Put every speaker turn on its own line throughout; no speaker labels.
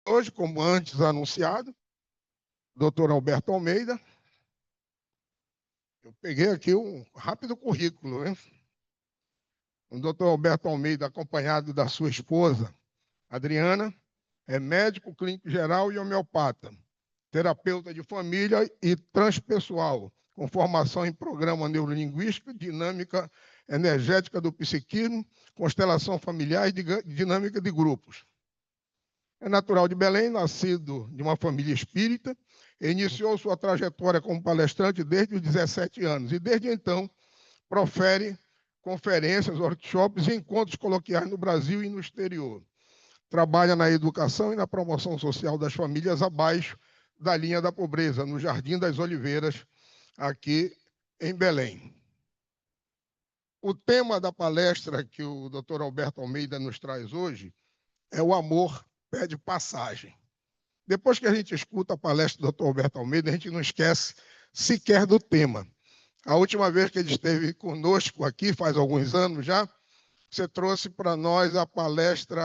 Hoje, como antes anunciado, Dr. Alberto Almeida. Eu peguei aqui um rápido currículo, hein? O Dr. Alberto Almeida, acompanhado da sua esposa, Adriana, é médico clínico geral e homeopata, terapeuta de família e transpessoal, com formação em programa neurolinguístico, dinâmica energética do psiquismo, constelação familiar e dinâmica de grupos. É natural de Belém, nascido de uma família espírita, iniciou sua trajetória como palestrante desde os 17 anos e, desde então, profere conferências, workshops e encontros coloquiais no Brasil e no exterior. Trabalha na educação e na promoção social das famílias abaixo da linha da pobreza, no Jardim das Oliveiras, aqui em Belém. O tema da palestra que o Dr. Alberto Almeida nos traz hoje é o amor pede passagem. Depois que a gente escuta a palestra do Dr. Alberto Almeida, a gente não esquece sequer do tema. A última vez que ele esteve conosco aqui, faz alguns anos já, você trouxe para nós a palestra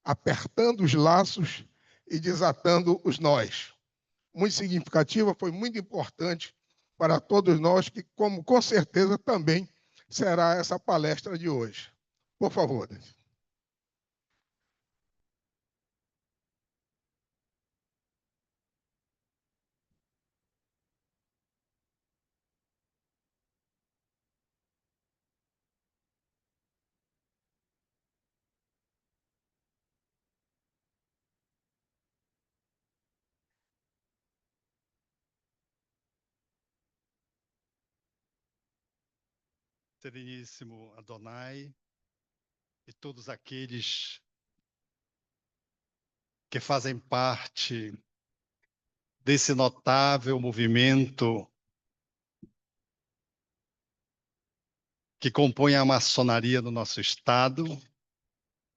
Apertando os Laços e Desatando os Nós. Muito significativa, foi muito importante para todos nós, que como com certeza também será essa palestra de hoje. Por favor.
Sereníssimo Adonai e todos aqueles que fazem parte desse notável movimento que compõe a maçonaria no nosso estado,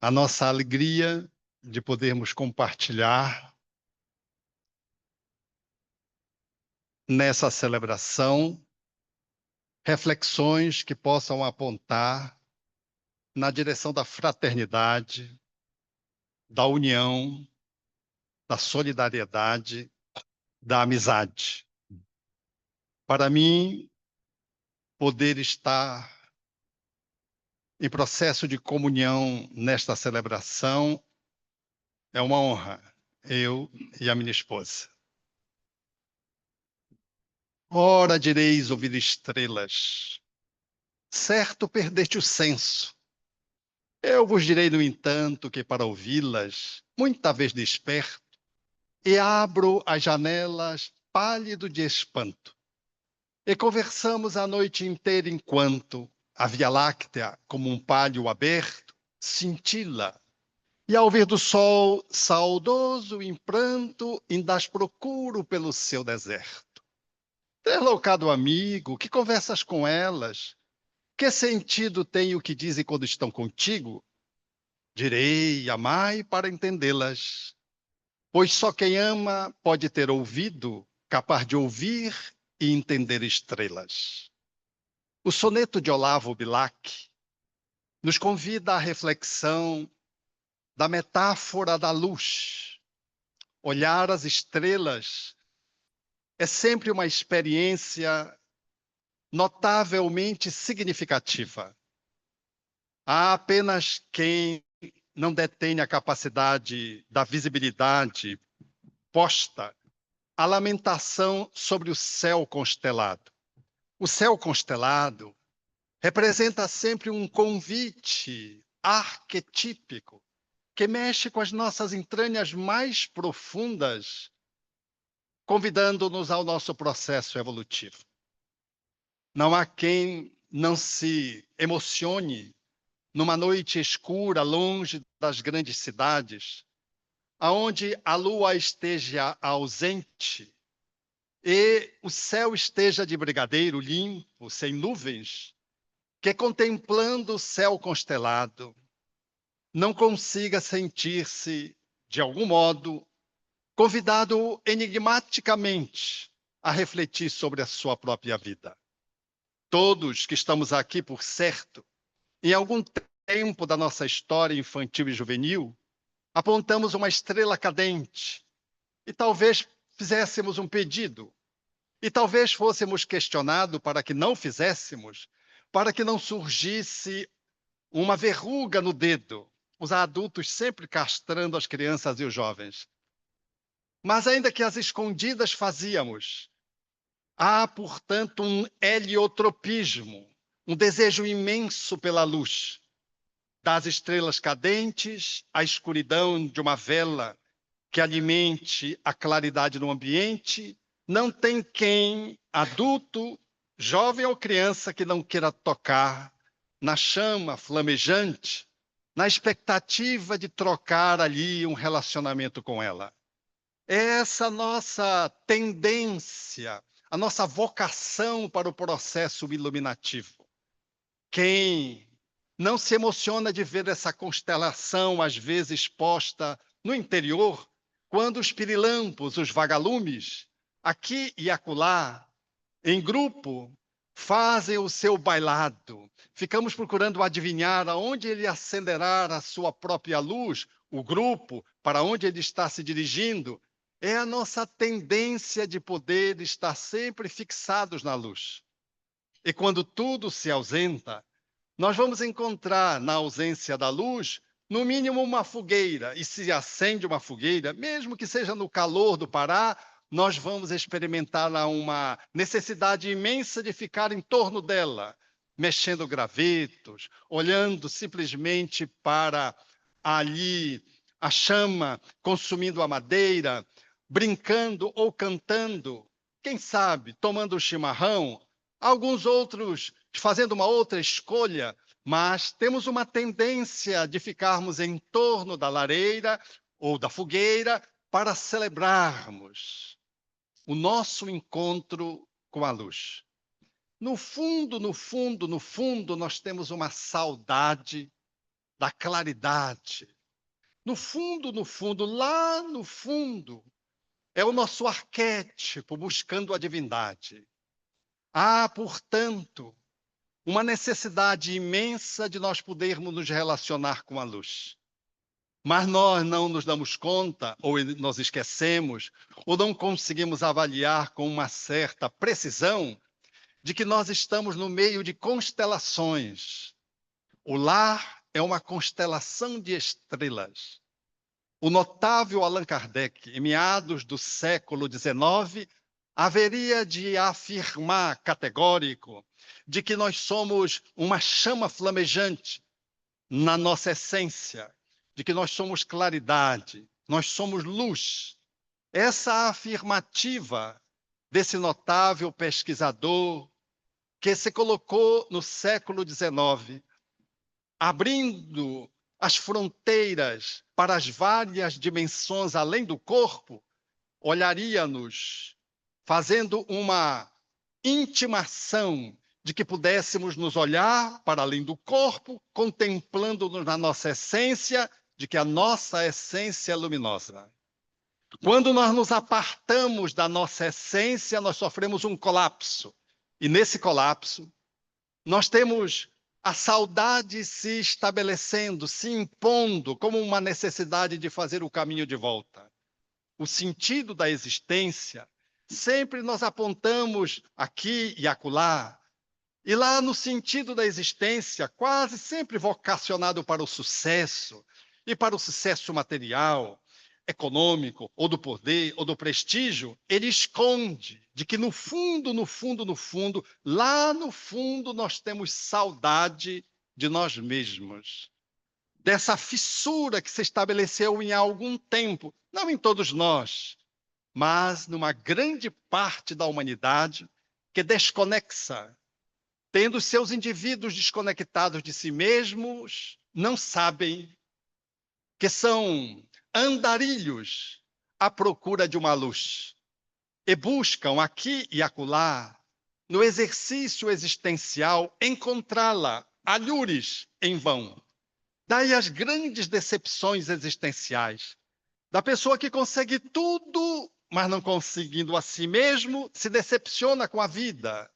a nossa alegria de podermos compartilhar nessa celebração reflexões que possam apontar na direção da fraternidade, da união, da solidariedade, da amizade. Para mim, poder estar em processo de comunhão nesta celebração é uma honra, eu e a minha esposa. Ora direis ouvir estrelas, certo perdeste o senso. Eu vos direi, no entanto, que para ouvi-las, muita vez desperto, e abro as janelas pálido de espanto. E conversamos a noite inteira enquanto a Via Láctea, como um palho aberto, cintila. E ao ver do sol, saudoso em pranto, ainda as procuro pelo seu deserto. Deslocado amigo, que conversas com elas? Que sentido tem o que dizem quando estão contigo? Direi, amai para entendê-las. Pois só quem ama pode ter ouvido, capaz de ouvir e entender estrelas. O soneto de Olavo Bilac nos convida à reflexão da metáfora da luz. Olhar as estrelas é sempre uma experiência notavelmente significativa. Há apenas quem não detém a capacidade da visibilidade posta a lamentação sobre o céu constelado. O céu constelado representa sempre um convite arquetípico que mexe com as nossas entranhas mais profundas, convidando-nos ao nosso processo evolutivo. Não há quem não se emocione numa noite escura, longe das grandes cidades, aonde a lua esteja ausente e o céu esteja de brigadeiro limpo, sem nuvens, que contemplando o céu constelado, não consiga sentir-se, de algum modo, convidado enigmaticamente a refletir sobre a sua própria vida. Todos que estamos aqui, por certo, em algum tempo da nossa história infantil e juvenil, apontamos uma estrela cadente e talvez fizéssemos um pedido. E talvez fôssemos questionados para que não fizéssemos, para que não surgisse uma verruga no dedo. Os adultos sempre castrando as crianças e os jovens. Mas ainda que as escondidas fazíamos, há, portanto, um heliotropismo, um desejo imenso pela luz. Das estrelas cadentes à escuridão de uma vela que alimente a claridade no ambiente, não tem quem, adulto, jovem ou criança, que não queira tocar na chama flamejante, na expectativa de trocar ali um relacionamento com ela. É essa nossa tendência, a nossa vocação para o processo iluminativo. Quem não se emociona de ver essa constelação, às vezes posta no interior, quando os pirilampos, os vagalumes, aqui e acolá, em grupo, fazem o seu bailado. Ficamos procurando adivinhar aonde ele acenderá a sua própria luz, o grupo, para onde ele está se dirigindo. É a nossa tendência de poder estar sempre fixados na luz. E quando tudo se ausenta, nós vamos encontrar na ausência da luz, no mínimo uma fogueira. E se acende uma fogueira, mesmo que seja no calor do Pará, nós vamos experimentar uma necessidade imensa de ficar em torno dela, mexendo gravetos, olhando simplesmente para ali a chama, consumindo a madeira, brincando ou cantando, quem sabe, tomando um chimarrão, alguns outros fazendo uma outra escolha, mas temos uma tendência de ficarmos em torno da lareira ou da fogueira para celebrarmos o nosso encontro com a luz. No fundo, no fundo, no fundo, nós temos uma saudade da claridade. No fundo, lá no fundo, é o nosso arquétipo buscando a divindade. Há, portanto, uma necessidade imensa de nós podermos nos relacionar com a luz. Mas nós não nos damos conta, ou nós esquecemos, ou não conseguimos avaliar com uma certa precisão, de que nós estamos no meio de constelações. O lar é uma constelação de estrelas. O notável Allan Kardec, em meados do século XIX, haveria de afirmar categórico de que nós somos uma chama flamejante na nossa essência, de que nós somos claridade, nós somos luz. Essa afirmativa desse notável pesquisador que se colocou no século XIX, abrindo as fronteiras para as várias dimensões além do corpo, olharia-nos fazendo uma intimação de que pudéssemos nos olhar para além do corpo, contemplando-nos na nossa essência, de que a nossa essência é luminosa. Quando nós nos apartamos da nossa essência, nós sofremos um colapso. E nesse colapso, nós temos a saudade se estabelecendo, se impondo como uma necessidade de fazer o caminho de volta. O sentido da existência, sempre nós apontamos aqui e acolá, e lá no sentido da existência, quase sempre vocacionado para o sucesso, e para o sucesso material, econômico, ou do poder, ou do prestígio, ele esconde de que no fundo, no fundo, no fundo, lá no fundo nós temos saudade de nós mesmos. Dessa fissura que se estabeleceu em algum tempo, não em todos nós, mas numa grande parte da humanidade que desconexa, tendo seus indivíduos desconectados de si mesmos, não sabem que são andarilhos à procura de uma luz e buscam aqui e acolá, no exercício existencial, encontrá-la, alhures em vão. Daí as grandes decepções existenciais da pessoa que consegue tudo, mas não conseguindo a si mesmo, se decepciona com a vida.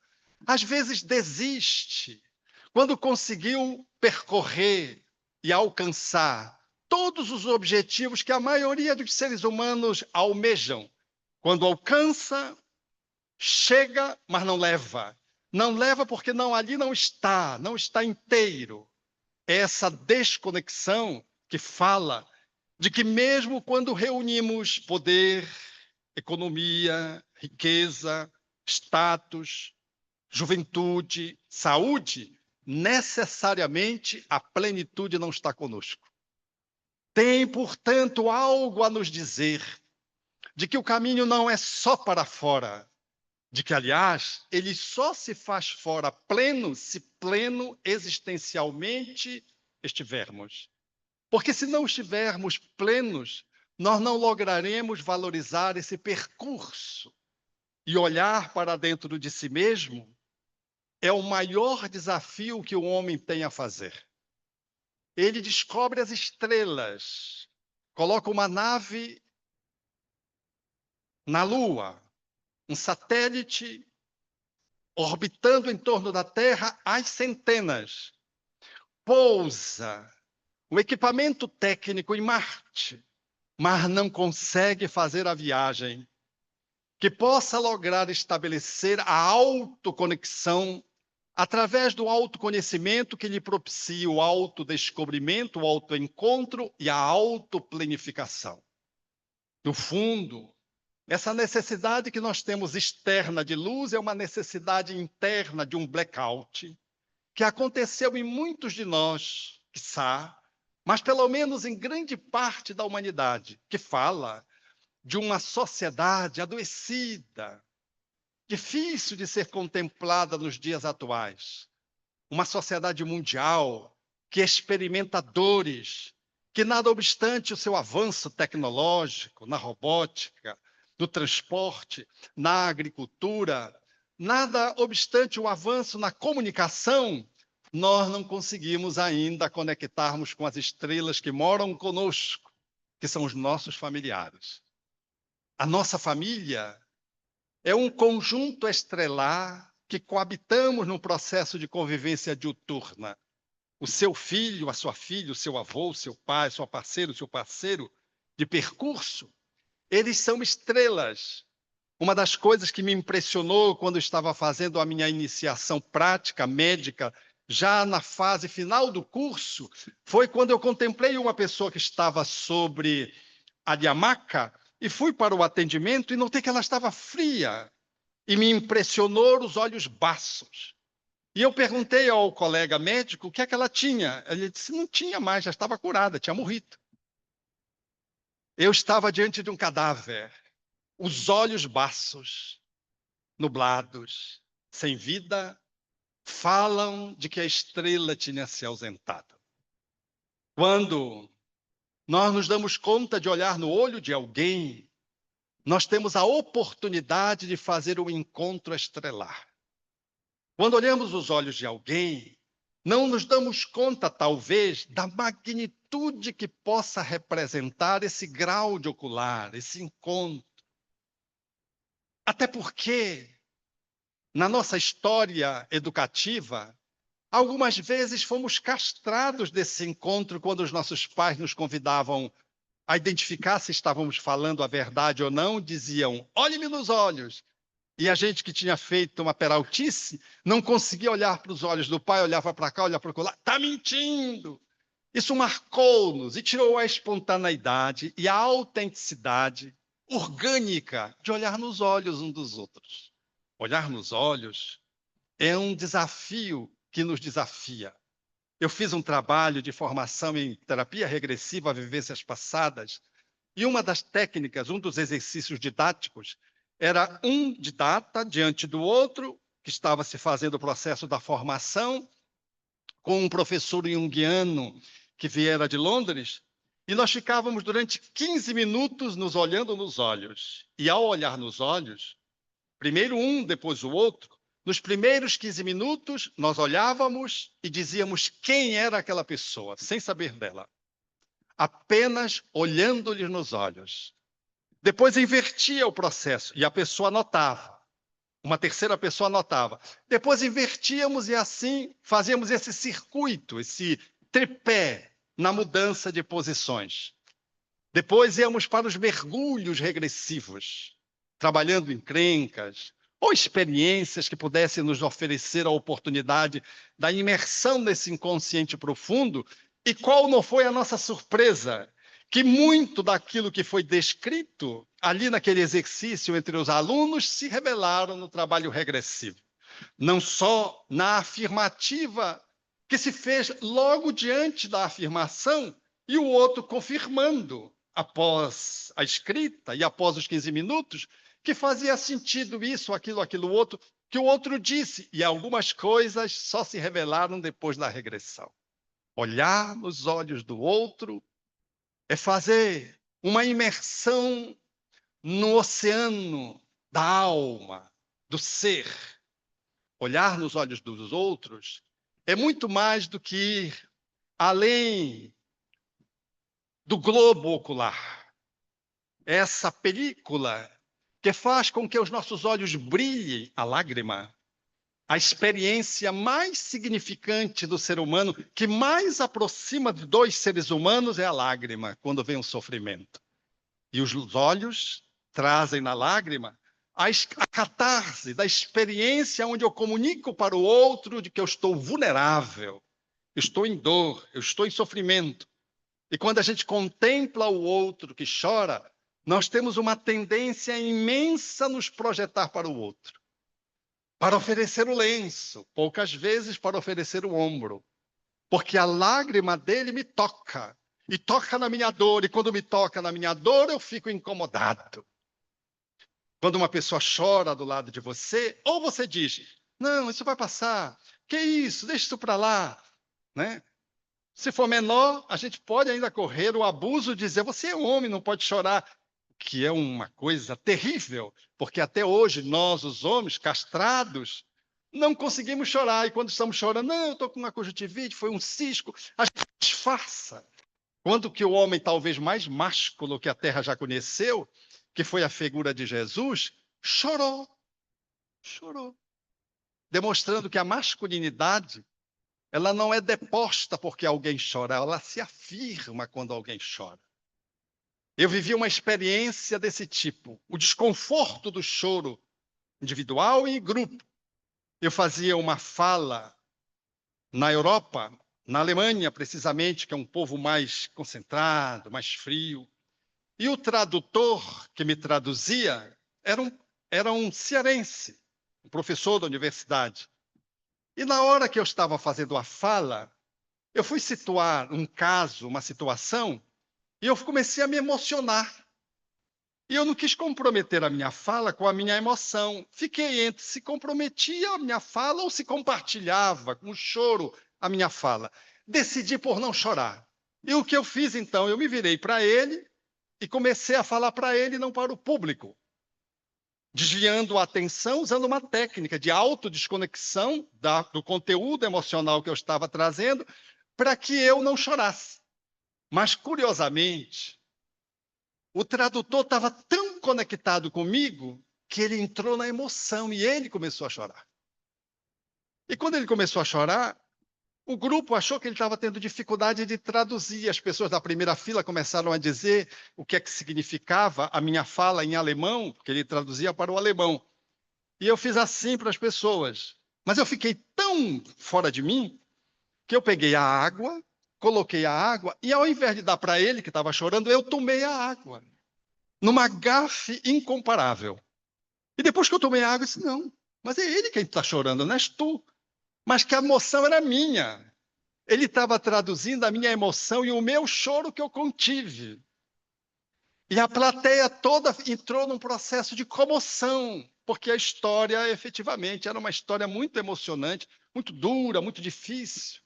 Às vezes desiste, quando conseguiu percorrer e alcançar todos os objetivos que a maioria dos seres humanos almejam. Quando alcança, chega, mas não leva. Não leva porque ali não está inteiro. É essa desconexão que fala de que mesmo quando reunimos poder, economia, riqueza, status, juventude, saúde, necessariamente a plenitude não está conosco. Tem, portanto, algo a nos dizer de que o caminho não é só para fora, de que, aliás, ele só se faz fora pleno se pleno existencialmente estivermos. Porque se não estivermos plenos, nós não lograremos valorizar esse percurso. E olhar para dentro de si mesmo é o maior desafio que o homem tem a fazer. Ele descobre as estrelas, coloca uma nave na Lua, um satélite orbitando em torno da Terra às centenas, pousa o equipamento técnico em Marte, mas não consegue fazer a viagem que possa lograr estabelecer a autoconexão através do autoconhecimento que lhe propicia o autodescobrimento, o autoencontro e a autoplenificação. No fundo, essa necessidade que nós temos externa de luz é uma necessidade interna de um blackout, que aconteceu em muitos de nós, quiçá, mas pelo menos em grande parte da humanidade, que fala de uma sociedade adoecida, difícil de ser contemplada nos dias atuais. Uma sociedade mundial que experimenta dores, que nada obstante o seu avanço tecnológico, na robótica, no transporte, na agricultura, nada obstante o avanço na comunicação, nós não conseguimos ainda conectarmos com as estrelas que moram conosco, que são os nossos familiares. A nossa família é um conjunto estrelar que coabitamos num processo de convivência diuturna. O seu filho, a sua filha, o seu avô, o seu pai, sua parceira, o seu parceiro de percurso, eles são estrelas. Uma das coisas que me impressionou quando estava fazendo a minha iniciação prática médica, já na fase final do curso, foi quando eu contemplei uma pessoa que estava sobre a hamaca e fui para o atendimento e notei que ela estava fria e me impressionou os olhos baços. E eu perguntei ao colega médico o que é que ela tinha. Ele disse, não tinha mais, já estava curada, tinha morrido. Eu estava diante de um cadáver, os olhos baços, nublados, sem vida, falam de que a estrela tinha se ausentado. Quando nós nos damos conta de olhar no olho de alguém, nós temos a oportunidade de fazer um encontro estrelar. Quando olhamos os olhos de alguém, não nos damos conta, talvez, da magnitude que possa representar esse grau de ocular, esse encontro. Até porque, na nossa história educativa, algumas vezes fomos castrados desse encontro quando os nossos pais nos convidavam a identificar se estávamos falando a verdade ou não, diziam, olhe-me nos olhos. E a gente que tinha feito uma peraltice não conseguia olhar para os olhos do pai, olhava para cá, olhava para lá, está mentindo. Isso marcou-nos e tirou a espontaneidade e a autenticidade orgânica de olhar nos olhos um dos outros. Olhar nos olhos é um desafio que nos desafia. Eu fiz um trabalho de formação em terapia regressiva a vivências passadas e uma das técnicas, um dos exercícios didáticos, era um didata diante do outro, que estava se fazendo o processo da formação, com um professor junguiano que viera de Londres, e nós ficávamos durante 15 minutos nos olhando nos olhos. E ao olhar nos olhos, primeiro um, depois o outro, nos primeiros 15 minutos, nós olhávamos e dizíamos quem era aquela pessoa, sem saber dela. Apenas olhando-lhe nos olhos. Depois invertia o processo e a pessoa anotava. Uma terceira pessoa anotava. Depois invertíamos e assim fazíamos esse circuito, esse tripé. na mudança de posições. Depois íamos para os mergulhos regressivos, trabalhando em encrencas ou experiências que pudessem nos oferecer a oportunidade da imersão nesse inconsciente profundo. E qual não foi a nossa surpresa? Que muito daquilo que foi descrito ali naquele exercício entre os alunos se revelaram no trabalho regressivo. Não só na afirmativa que se fez logo diante da afirmação e o outro confirmando após a escrita e após os 15 minutos que fazia sentido isso, aquilo outro, que o outro disse, e algumas coisas só se revelaram depois da regressão. Olhar nos olhos do outro é fazer uma imersão no oceano da alma, do ser. Olhar nos olhos dos outros é muito mais do que ir além do globo ocular. Essa película que faz com que os nossos olhos brilhem a lágrima, a experiência mais significante do ser humano, que mais aproxima de dois seres humanos, é a lágrima, quando vem um sofrimento. E os olhos trazem na lágrima a catarse da experiência onde eu comunico para o outro de que eu estou vulnerável, eu estou em dor, eu estou em sofrimento. E quando a gente contempla o outro que chora, nós temos uma tendência imensa a nos projetar para o outro, para oferecer o lenço, poucas vezes para oferecer o ombro, porque a lágrima dele me toca, e toca na minha dor, e quando me toca na minha dor, eu fico incomodado. Quando uma pessoa chora do lado de você, ou você diz, não, isso vai passar, que isso, deixa isso para lá, né? Se for menor, a gente pode ainda correr o abuso de dizer, você é homem, não pode chorar, que é uma coisa terrível, porque até hoje nós, os homens castrados, não conseguimos chorar, e quando estamos chorando, não, eu estou com uma conjuntivite, foi um cisco, a gente disfarça. Quando que o homem talvez mais másculo que a terra já conheceu, que foi a figura de Jesus, chorou, demonstrando que a masculinidade, ela não é deposta porque alguém chora, ela se afirma quando alguém chora. Eu vivi uma experiência desse tipo, o desconforto do choro individual e em grupo. Eu fazia uma fala na Europa, na Alemanha precisamente, que é um povo mais concentrado, mais frio. E o tradutor que me traduzia era um cearense, um professor da universidade. E na hora que eu estava fazendo a fala, eu fui situar um caso, uma situação, e eu comecei a me emocionar. E eu não quis comprometer a minha fala com a minha emoção. Fiquei entre se comprometia a minha fala ou se compartilhava com choro a minha fala. Decidi por não chorar. E o que eu fiz então? Eu me virei para ele e comecei a falar para ele, não para o público, desviando a atenção usando uma técnica de autodesconexão do conteúdo emocional que eu estava trazendo, para que eu não chorasse. Mas, curiosamente, o tradutor estava tão conectado comigo que ele entrou na emoção e ele começou a chorar. E quando ele começou a chorar, o grupo achou que ele estava tendo dificuldade de traduzir. As pessoas da primeira fila começaram a dizer o que é que significava a minha fala em alemão, porque ele traduzia para o alemão. E eu fiz assim para as pessoas. Mas eu fiquei tão fora de mim que eu peguei a água, coloquei a água e ao invés de dar para ele que estava chorando, eu tomei a água. Numa gafe incomparável. E depois que eu tomei a água, eu disse, não, mas é ele quem está chorando, não és tu. Mas que a emoção era minha. Ele estava traduzindo a minha emoção e o meu choro que eu contive. E a plateia toda entrou num processo de comoção, porque a história, efetivamente, era uma história muito emocionante, muito dura, muito difícil,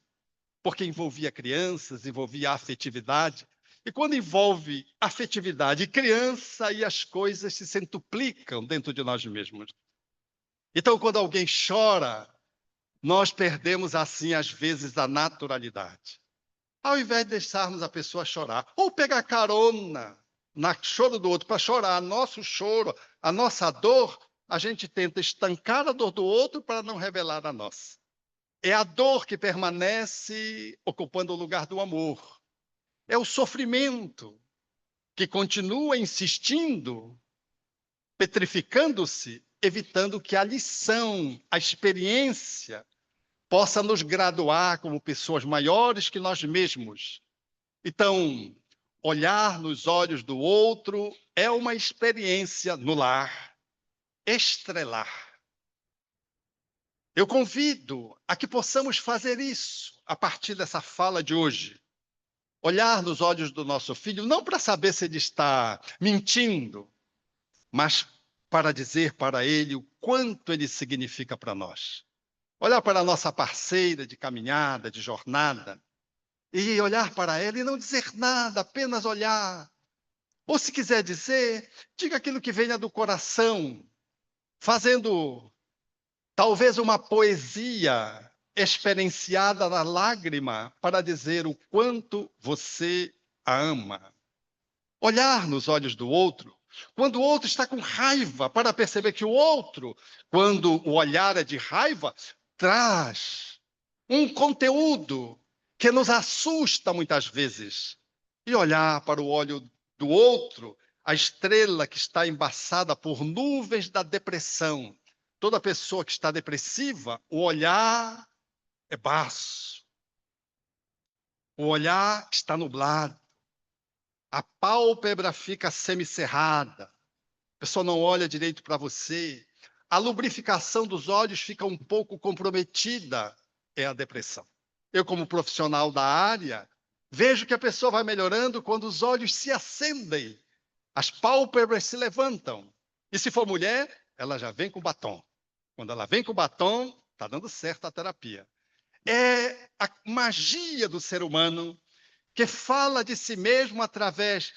porque envolvia crianças, envolvia afetividade. E quando envolve afetividade e criança, aí as coisas se centuplicam dentro de nós mesmos. Então, quando alguém chora, nós perdemos, assim, às vezes, a naturalidade. Ao invés de deixarmos a pessoa chorar, ou pegar carona no choro do outro para chorar nosso choro, a nossa dor, a gente tenta estancar a dor do outro para não revelar a nossa. É a dor que permanece ocupando o lugar do amor. É o sofrimento que continua insistindo, petrificando-se, evitando que a lição, a experiência, possa nos graduar como pessoas maiores que nós mesmos. Então, olhar nos olhos do outro é uma experiência no lar, estrelar. Eu convido a que possamos fazer isso a partir dessa fala de hoje. Olhar nos olhos do nosso filho, não para saber se ele está mentindo, mas para dizer para ele o quanto ele significa para nós. Olhar para a nossa parceira de caminhada, de jornada, e olhar para ela e não dizer nada, apenas olhar. Ou se quiser dizer, diga aquilo que venha do coração, fazendo talvez uma poesia experienciada na lágrima para dizer o quanto você a ama. Olhar nos olhos do outro, quando o outro está com raiva, para perceber que o outro, quando o olhar é de raiva, traz um conteúdo que nos assusta muitas vezes. E olhar para o olho do outro, a estrela que está embaçada por nuvens da depressão. Toda pessoa que está depressiva, o olhar é baço. O olhar está nublado. A pálpebra fica semicerrada. A pessoa não olha direito para você. A lubrificação dos olhos fica um pouco comprometida. É a depressão. Eu, como profissional da área, vejo que a pessoa vai melhorando quando os olhos se acendem. As pálpebras se levantam. E se for mulher, ela já vem com batom. Quando ela vem com batom, está dando certo a terapia. É a magia do ser humano que fala de si mesmo através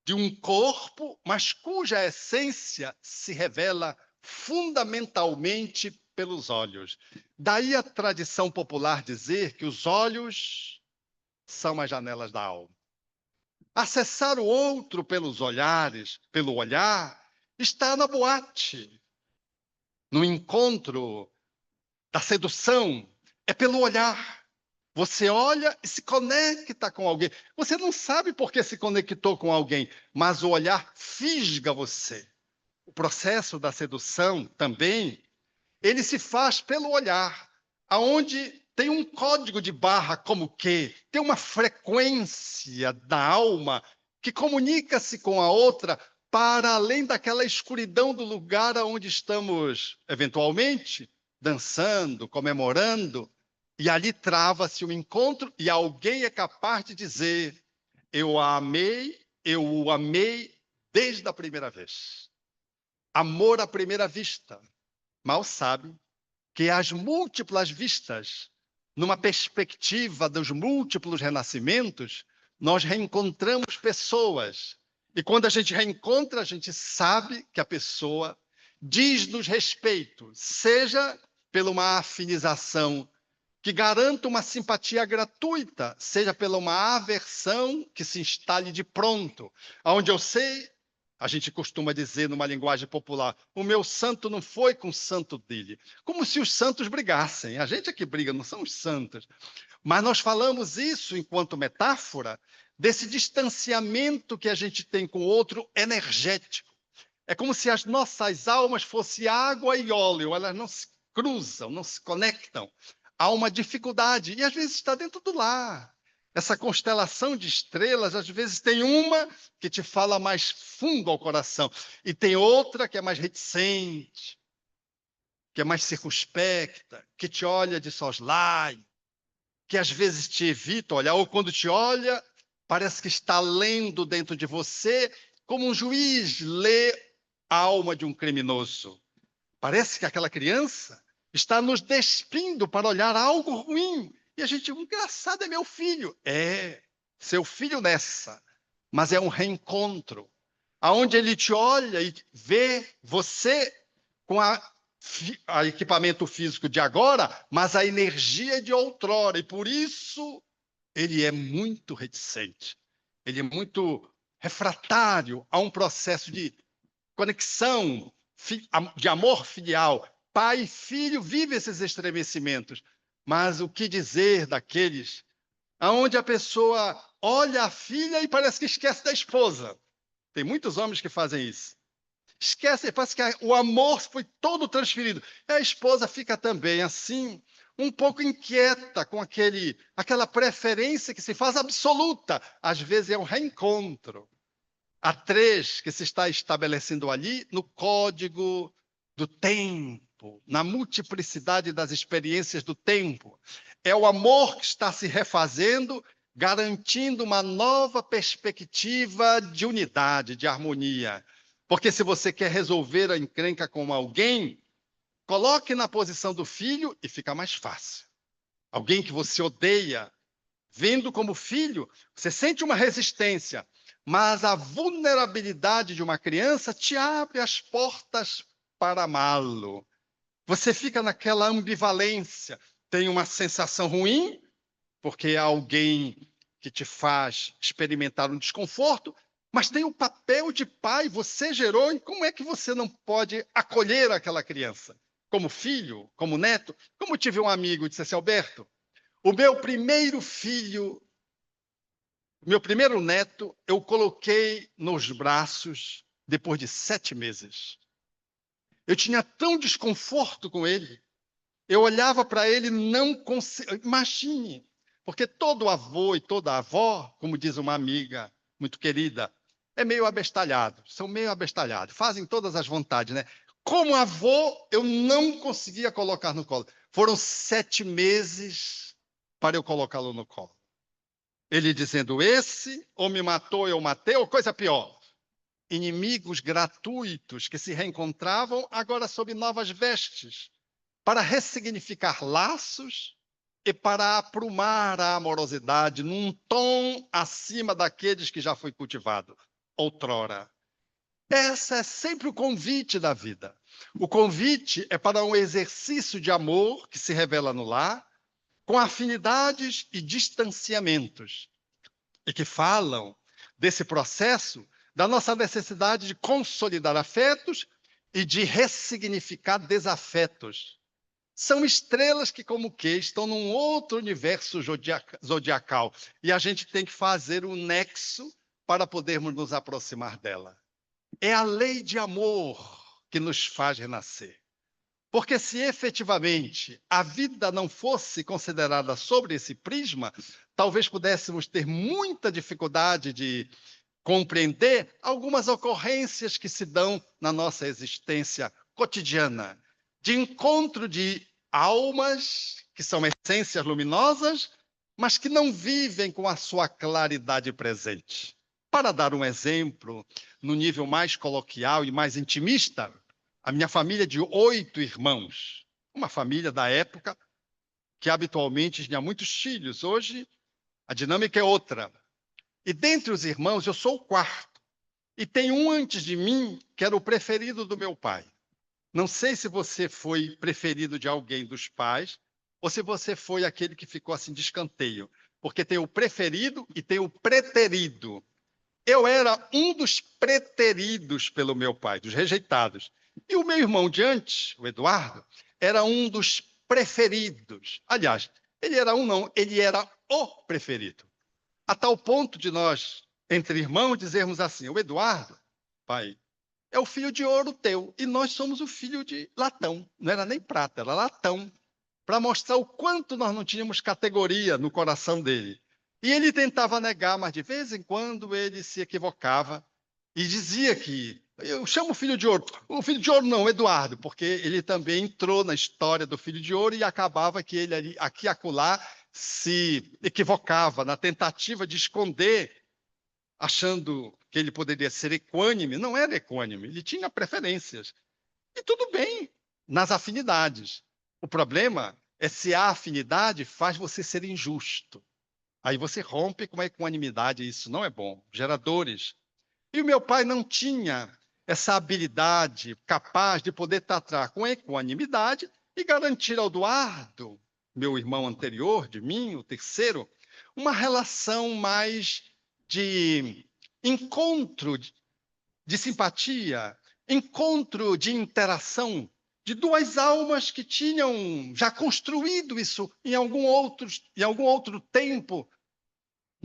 de um corpo, mas cuja essência se revela fundamentalmente pelos olhos. Daí a tradição popular dizer que os olhos são as janelas da alma. Acessar o outro pelos olhares, pelo olhar, está na boate, no encontro da sedução, é pelo olhar. Você olha e se conecta com alguém. Você não sabe por que se conectou com alguém, mas o olhar fisga você. O processo da sedução também, ele se faz pelo olhar, aonde tem um código de barra como que tem uma frequência da alma que comunica-se com a outra para além daquela escuridão do lugar onde estamos, eventualmente, dançando, comemorando, e ali trava-se o encontro e alguém é capaz de dizer: eu o amei desde a primeira vez. Amor à primeira vista. Mal sabe que as múltiplas vistas, numa perspectiva dos múltiplos renascimentos, nós reencontramos pessoas. E quando a gente reencontra, a gente sabe que a pessoa diz-nos respeito, seja pela uma afinização que garanta uma simpatia gratuita, seja pela uma aversão que se instale de pronto, onde eu sei, a gente costuma dizer numa linguagem popular, o meu santo não foi com o santo dele, como se os santos brigassem. A gente é que briga, não são os santos. Mas nós falamos isso enquanto metáfora desse distanciamento que a gente tem com o outro energético. É como se as nossas almas fossem água e óleo, elas não se cruzam, não se conectam. Há uma dificuldade, e às vezes está dentro do lar. Essa constelação de estrelas, às vezes tem uma que te fala mais fundo ao coração, e tem outra que é mais reticente, que é mais circunspecta, que te olha de soslaio, que às vezes te evita olhar, ou quando te olha, parece que está lendo dentro de você, como um juiz lê a alma de um criminoso. Parece que aquela criança está nos despindo para olhar algo ruim. E a gente, engraçado, é meu filho. É, seu filho nessa. Mas é um reencontro, aonde ele te olha e vê você com a equipamento físico de agora, mas a energia de outrora. E por isso ele é muito reticente. Ele é muito refratário a um processo de conexão, de amor filial. Pai e filho vivem esses estremecimentos. Mas o que dizer daqueles aonde a pessoa olha a filha e parece que esquece da esposa. Tem muitos homens que fazem isso. Esquece, parece que o amor foi todo transferido. E a esposa fica também assim, um pouco inquieta com aquela preferência que se faz absoluta. Às vezes é um reencontro. Há três que se está estabelecendo ali no código do tempo, na multiplicidade das experiências do tempo. É o amor que está se refazendo, garantindo uma nova perspectiva de unidade, de harmonia. Porque se você quer resolver a encrenca com alguém, coloque na posição do filho e fica mais fácil. Alguém que você odeia, vendo como filho, você sente uma resistência, mas a vulnerabilidade de uma criança te abre as portas para amá-lo. Você fica naquela ambivalência, tem uma sensação ruim, porque é alguém que te faz experimentar um desconforto, mas tem o papel de pai, você gerou, e como é que você não pode acolher aquela criança? Como filho, como neto? Como tive um amigo, disse assim, Alberto, o meu primeiro filho, o meu primeiro neto, eu coloquei nos braços depois de 7 meses. Eu tinha tão desconforto com ele. Eu olhava para ele e não conseguia. Imagine, porque todo avô e toda avó, como diz uma amiga muito querida, é meio abestalhado, são meio abestalhados, fazem todas as vontades, né? Como avô, eu não conseguia colocar no colo. Foram 7 meses para eu colocá-lo no colo. Ele dizendo, esse ou me matou, eu matei, ou coisa pior. Inimigos gratuitos que se reencontravam agora sob novas vestes, para ressignificar laços e para aprumar a amorosidade num tom acima daqueles que já foi cultivado outrora. Esse é sempre o convite da vida. O convite é para um exercício de amor que se revela no lar, com afinidades e distanciamentos, e que falam desse processo da nossa necessidade de consolidar afetos e de ressignificar desafetos. São estrelas que, como que, estão num outro universo zodiacal. E a gente tem que fazer um nexo para podermos nos aproximar dela. É a lei de amor que nos faz renascer. Porque se efetivamente a vida não fosse considerada sobre esse prisma, talvez pudéssemos ter muita dificuldade de compreender algumas ocorrências que se dão na nossa existência cotidiana, de encontro de almas que são essências luminosas, mas que não vivem com a sua claridade presente. Para dar um exemplo, no nível mais coloquial e mais intimista, a minha família de 8 irmãos, uma família da época que habitualmente tinha muitos filhos. Hoje, a dinâmica é outra. E dentre os irmãos, eu sou o quarto. E tem um antes de mim que era o preferido do meu pai. Não sei se você foi preferido de alguém dos pais ou se você foi aquele que ficou assim de escanteio. Porque tem o preferido e tem o preterido. Eu era um dos preteridos pelo meu pai, dos rejeitados. E o meu irmão de antes, o Eduardo, era um dos preferidos. Aliás, ele era um não, ele era o preferido. A tal ponto de nós, entre irmãos, dizermos assim: o Eduardo, pai, é o filho de ouro teu, e nós somos o filho de latão. Não era nem prata, era latão. Para mostrar o quanto nós não tínhamos categoria no coração dele. E ele tentava negar, mas de vez em quando ele se equivocava e dizia que eu chamo o filho de ouro. O filho de ouro não, Eduardo, porque ele também entrou na história do filho de ouro e acabava que ele ali, aqui e acolá se equivocava na tentativa de esconder, achando que ele poderia ser equânime. Não era equânime, ele tinha preferências. E tudo bem, nas afinidades. O problema é se a afinidade faz você ser injusto. Aí você rompe com a equanimidade, e isso não é bom. Geradores. E o meu pai não tinha essa habilidade capaz de poder tratar com equanimidade e garantir ao Eduardo, meu irmão anterior de mim, o terceiro, uma relação mais de encontro, de simpatia, encontro de interação de duas almas que tinham já construído isso em algum outro tempo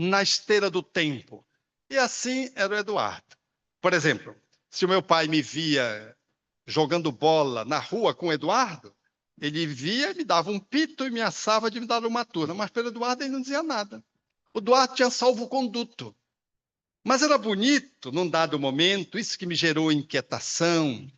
na esteira do tempo. E assim era o Eduardo. Por exemplo, se o meu pai me via jogando bola na rua com o Eduardo, ele via, me dava um pito e me assava de me dar uma turma. Mas pelo Eduardo ele não dizia nada. O Eduardo tinha salvo-conduto. Mas era bonito, num dado momento, isso que me gerou inquietação,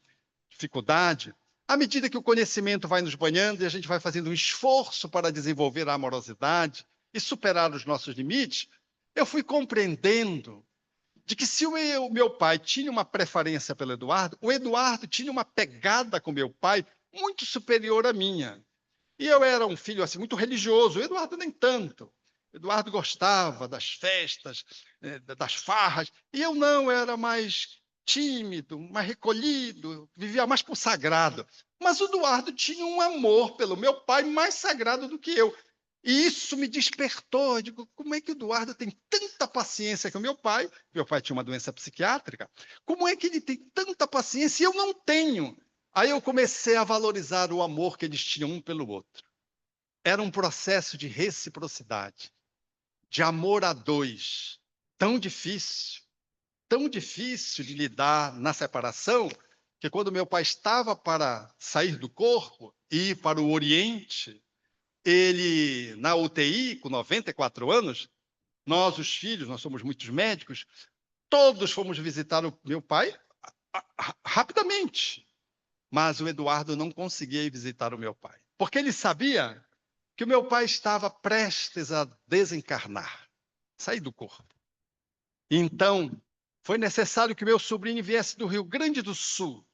dificuldade. À medida que o conhecimento vai nos banhando e a gente vai fazendo um esforço para desenvolver a amorosidade e superar os nossos limites, eu fui compreendendo de que se o meu pai tinha uma preferência pelo Eduardo, o Eduardo tinha uma pegada com meu pai muito superior à minha. E eu era um filho assim muito religioso, o Eduardo nem tanto. O Eduardo gostava das festas, das farras, e eu não, era mais tímido, mais recolhido, vivia mais por sagrado. Mas o Eduardo tinha um amor pelo meu pai mais sagrado do que eu. E isso me despertou. Eu digo, como é que o Eduardo tem tanta paciência com o meu pai? Meu pai tinha uma doença psiquiátrica. Como é que ele tem tanta paciência e eu não tenho? Aí eu comecei a valorizar o amor que eles tinham um pelo outro. Era um processo de reciprocidade, de amor a dois, tão difícil de lidar na separação, que quando meu pai estava para sair do corpo e ir para o Oriente, ele, na UTI, com 94 anos, nós, os filhos, nós somos muitos médicos, todos fomos visitar o meu pai rapidamente. Mas o Eduardo não conseguia ir visitar o meu pai, porque ele sabia que o meu pai estava prestes a desencarnar, sair do corpo. Então, foi necessário que meu sobrinho viesse do Rio Grande do Sul,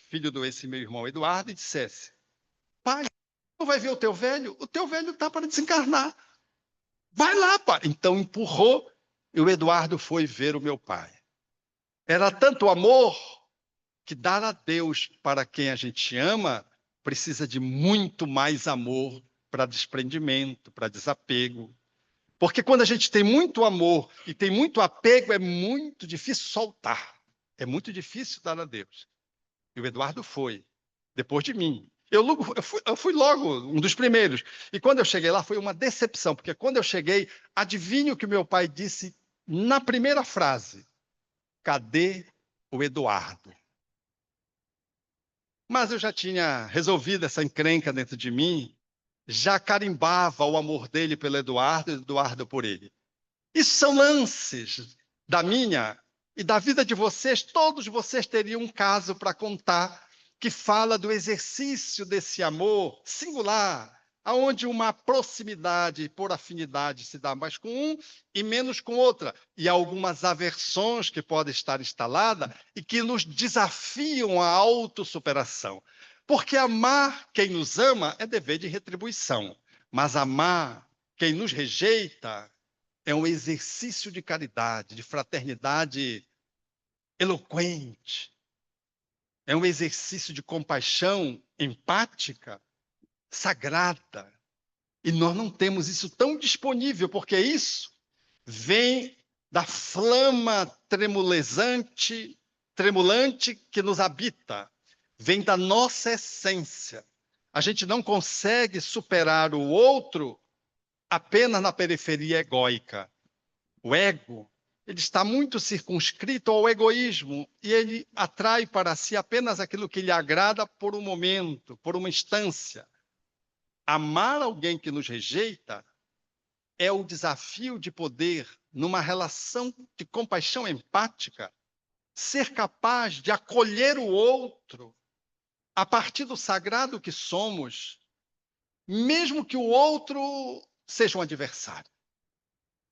filho desse meu irmão Eduardo, e dissesse: pai, não vai ver o teu velho? O teu velho está para desencarnar. Vai lá, pai. Então empurrou e o Eduardo foi ver o meu pai. Era tanto amor que dar a Deus para quem a gente ama precisa de muito mais amor para desprendimento, para desapego. Porque quando a gente tem muito amor e tem muito apego, é muito difícil soltar. É muito difícil dar a Deus. E o Eduardo foi, depois de mim. Eu fui logo, um dos primeiros. E quando eu cheguei lá, foi uma decepção, porque quando eu cheguei, adivinha o que o meu pai disse na primeira frase: cadê o Eduardo? Mas eu já tinha resolvido essa encrenca dentro de mim, já carimbava o amor dele pelo Eduardo e Eduardo por ele. Isso são lances da minha e da vida de vocês. Todos vocês teriam um caso para contar que fala do exercício desse amor singular, aonde uma proximidade por afinidade se dá mais com um e menos com outra, e algumas aversões que podem estar instaladas e que nos desafiam à autossuperação. Porque amar quem nos ama é dever de retribuição, mas amar quem nos rejeita é um exercício de caridade, de fraternidade eloquente. É um exercício de compaixão empática, sagrada. E nós não temos isso tão disponível, porque isso vem da flama tremulante que nos habita, vem da nossa essência. A gente não consegue superar o outro apenas na periferia egóica. O ego, ele está muito circunscrito ao egoísmo e ele atrai para si apenas aquilo que lhe agrada por um momento, por uma instância. Amar alguém que nos rejeita é o desafio de poder, numa relação de compaixão empática, ser capaz de acolher o outro a partir do sagrado que somos, mesmo que o outro seja um adversário.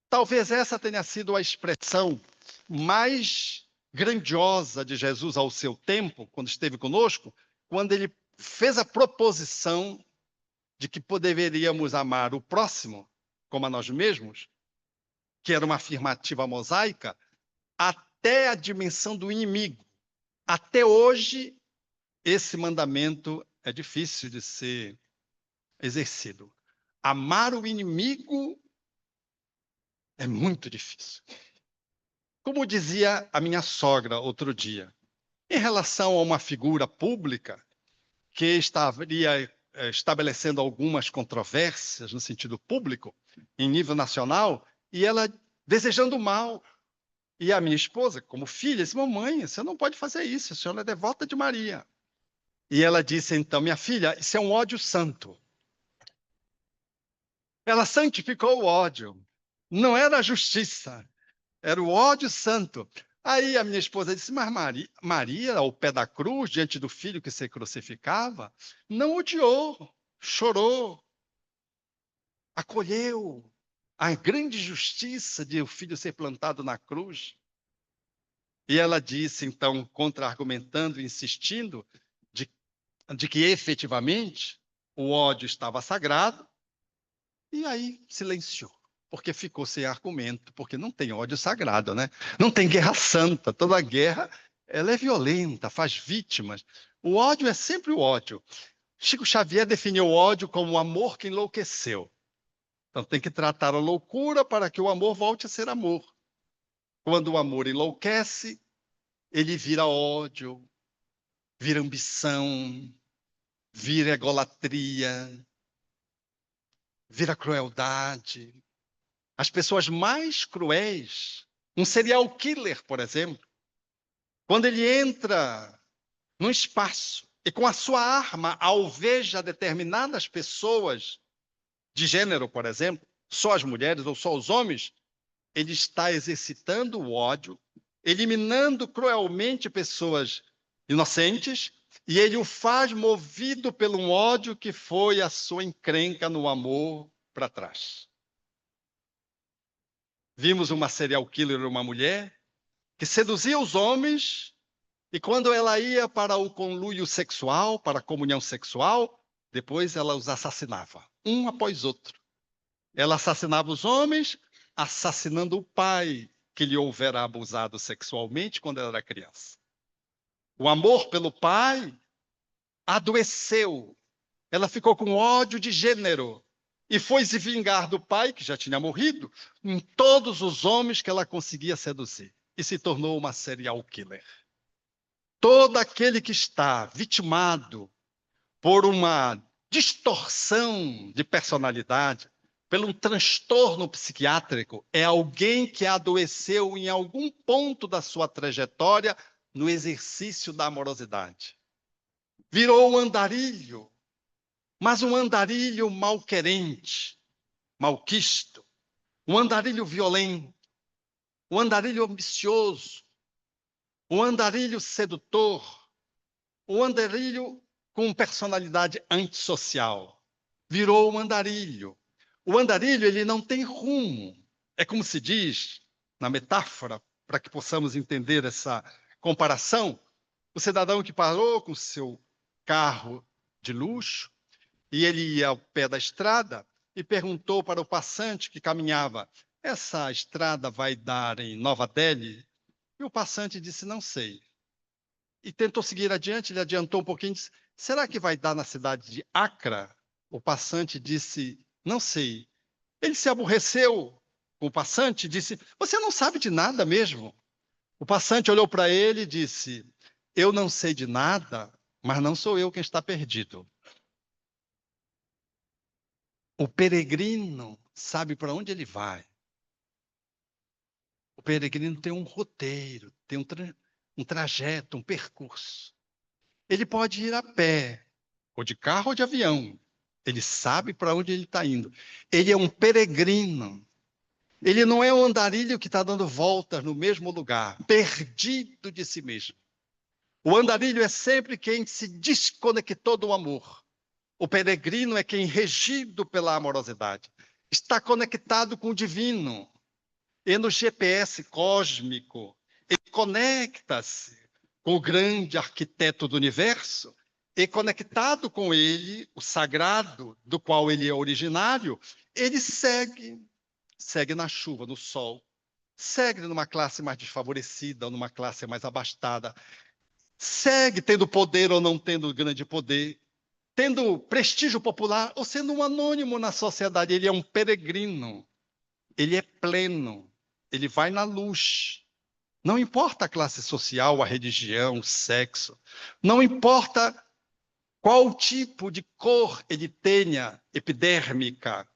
Talvez essa tenha sido a expressão mais grandiosa de Jesus ao seu tempo, quando esteve conosco, quando ele fez a proposição de que deveríamos amar o próximo como a nós mesmos, que era uma afirmativa mosaica, até a dimensão do inimigo. Até hoje, esse mandamento é difícil de ser exercido. Amar o inimigo é muito difícil. Como dizia a minha sogra outro dia, em relação a uma figura pública que estaria estabelecendo algumas controvérsias no sentido público, em nível nacional, e ela desejando mal. E a minha esposa, como filha, disse: mamãe, você não pode fazer isso, a senhora é devota de Maria. E ela disse então: minha filha, isso é um ódio santo. Ela santificou o ódio. Não era a justiça, era o ódio santo. Aí a minha esposa disse: mas Maria, ao pé da cruz, diante do filho que se crucificava, não odiou, chorou, acolheu a grande justiça de o filho ser plantado na cruz. E ela disse, então, contra-argumentando, insistindo, de que efetivamente o ódio estava sagrado, e aí silenciou, porque ficou sem argumento, porque não tem ódio sagrado, né? Não tem guerra santa, toda guerra ela é violenta, faz vítimas. O ódio é sempre o ódio. Chico Xavier definiu o ódio como o amor que enlouqueceu. Então tem que tratar a loucura para que o amor volte a ser amor. Quando o amor enlouquece, ele vira ódio, vira ambição, vira egolatria, vira crueldade. As pessoas mais cruéis, um serial killer, por exemplo, quando ele entra num espaço e com a sua arma alveja determinadas pessoas de gênero, por exemplo, só as mulheres ou só os homens, ele está exercitando o ódio, eliminando cruelmente pessoas inocentes, e ele o faz movido pelo ódio que foi a sua encrenca no amor para trás. Vimos uma serial killer, uma mulher, que seduzia os homens, e quando ela ia para o conluio sexual, para a comunhão sexual, depois ela os assassinava, um após outro. Ela assassinava os homens, assassinando o pai que lhe houvera abusado sexualmente quando ela era criança. O amor pelo pai adoeceu. Ela ficou com ódio de gênero e foi se vingar do pai, que já tinha morrido, em todos os homens que ela conseguia seduzir. E se tornou uma serial killer. Todo aquele que está vitimado por uma distorção de personalidade, pelo um transtorno psiquiátrico, é alguém que adoeceu em algum ponto da sua trajetória no exercício da amorosidade. Virou um andarilho, mas um andarilho malquerente, malquisto, um andarilho violento, um andarilho ambicioso, um andarilho sedutor, um andarilho com personalidade antissocial. Virou um andarilho. O andarilho, ele não tem rumo. É como se diz, na metáfora, para que possamos entender essa comparação, o cidadão que parou com seu carro de luxo e ele ia ao pé da estrada e perguntou para o passante que caminhava: essa estrada vai dar em Nova Delhi? E o passante disse: não sei. E tentou seguir adiante, ele adiantou um pouquinho e disse: será que vai dar na cidade de Accra? O passante disse: não sei. Ele se aborreceu com o passante e disse: você não sabe de nada mesmo. O passante olhou para ele e disse: eu não sei de nada, mas não sou eu quem está perdido. O peregrino sabe para onde ele vai. O peregrino tem um roteiro, tem um trajeto, um percurso. Ele pode ir a pé, ou de carro ou de avião. Ele sabe para onde ele está indo. Ele é um peregrino. Ele não é um andarilho que está dando voltas no mesmo lugar, perdido de si mesmo. O andarilho é sempre quem se desconectou do amor. O peregrino é quem, regido pela amorosidade, está conectado com o divino. E no GPS cósmico, ele conecta-se com o grande arquiteto do universo, e conectado com ele, o sagrado, do qual ele é originário, ele segue na chuva, no sol, segue numa classe mais desfavorecida, ou numa classe mais abastada, segue tendo poder ou não tendo grande poder, tendo prestígio popular ou sendo um anônimo na sociedade. Ele é um peregrino, ele é pleno, ele vai na luz. Não importa a classe social, a religião, o sexo, não importa qual tipo de cor ele tenha, epidérmica,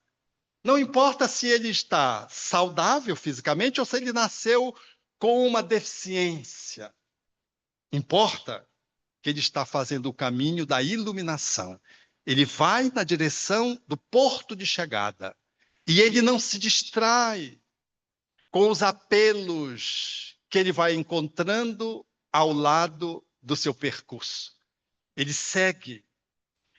Não importa se ele está saudável fisicamente ou se ele nasceu com uma deficiência. Importa que ele está fazendo o caminho da iluminação. Ele vai na direção do porto de chegada. E ele não se distrai com os apelos que ele vai encontrando ao lado do seu percurso. Ele segue.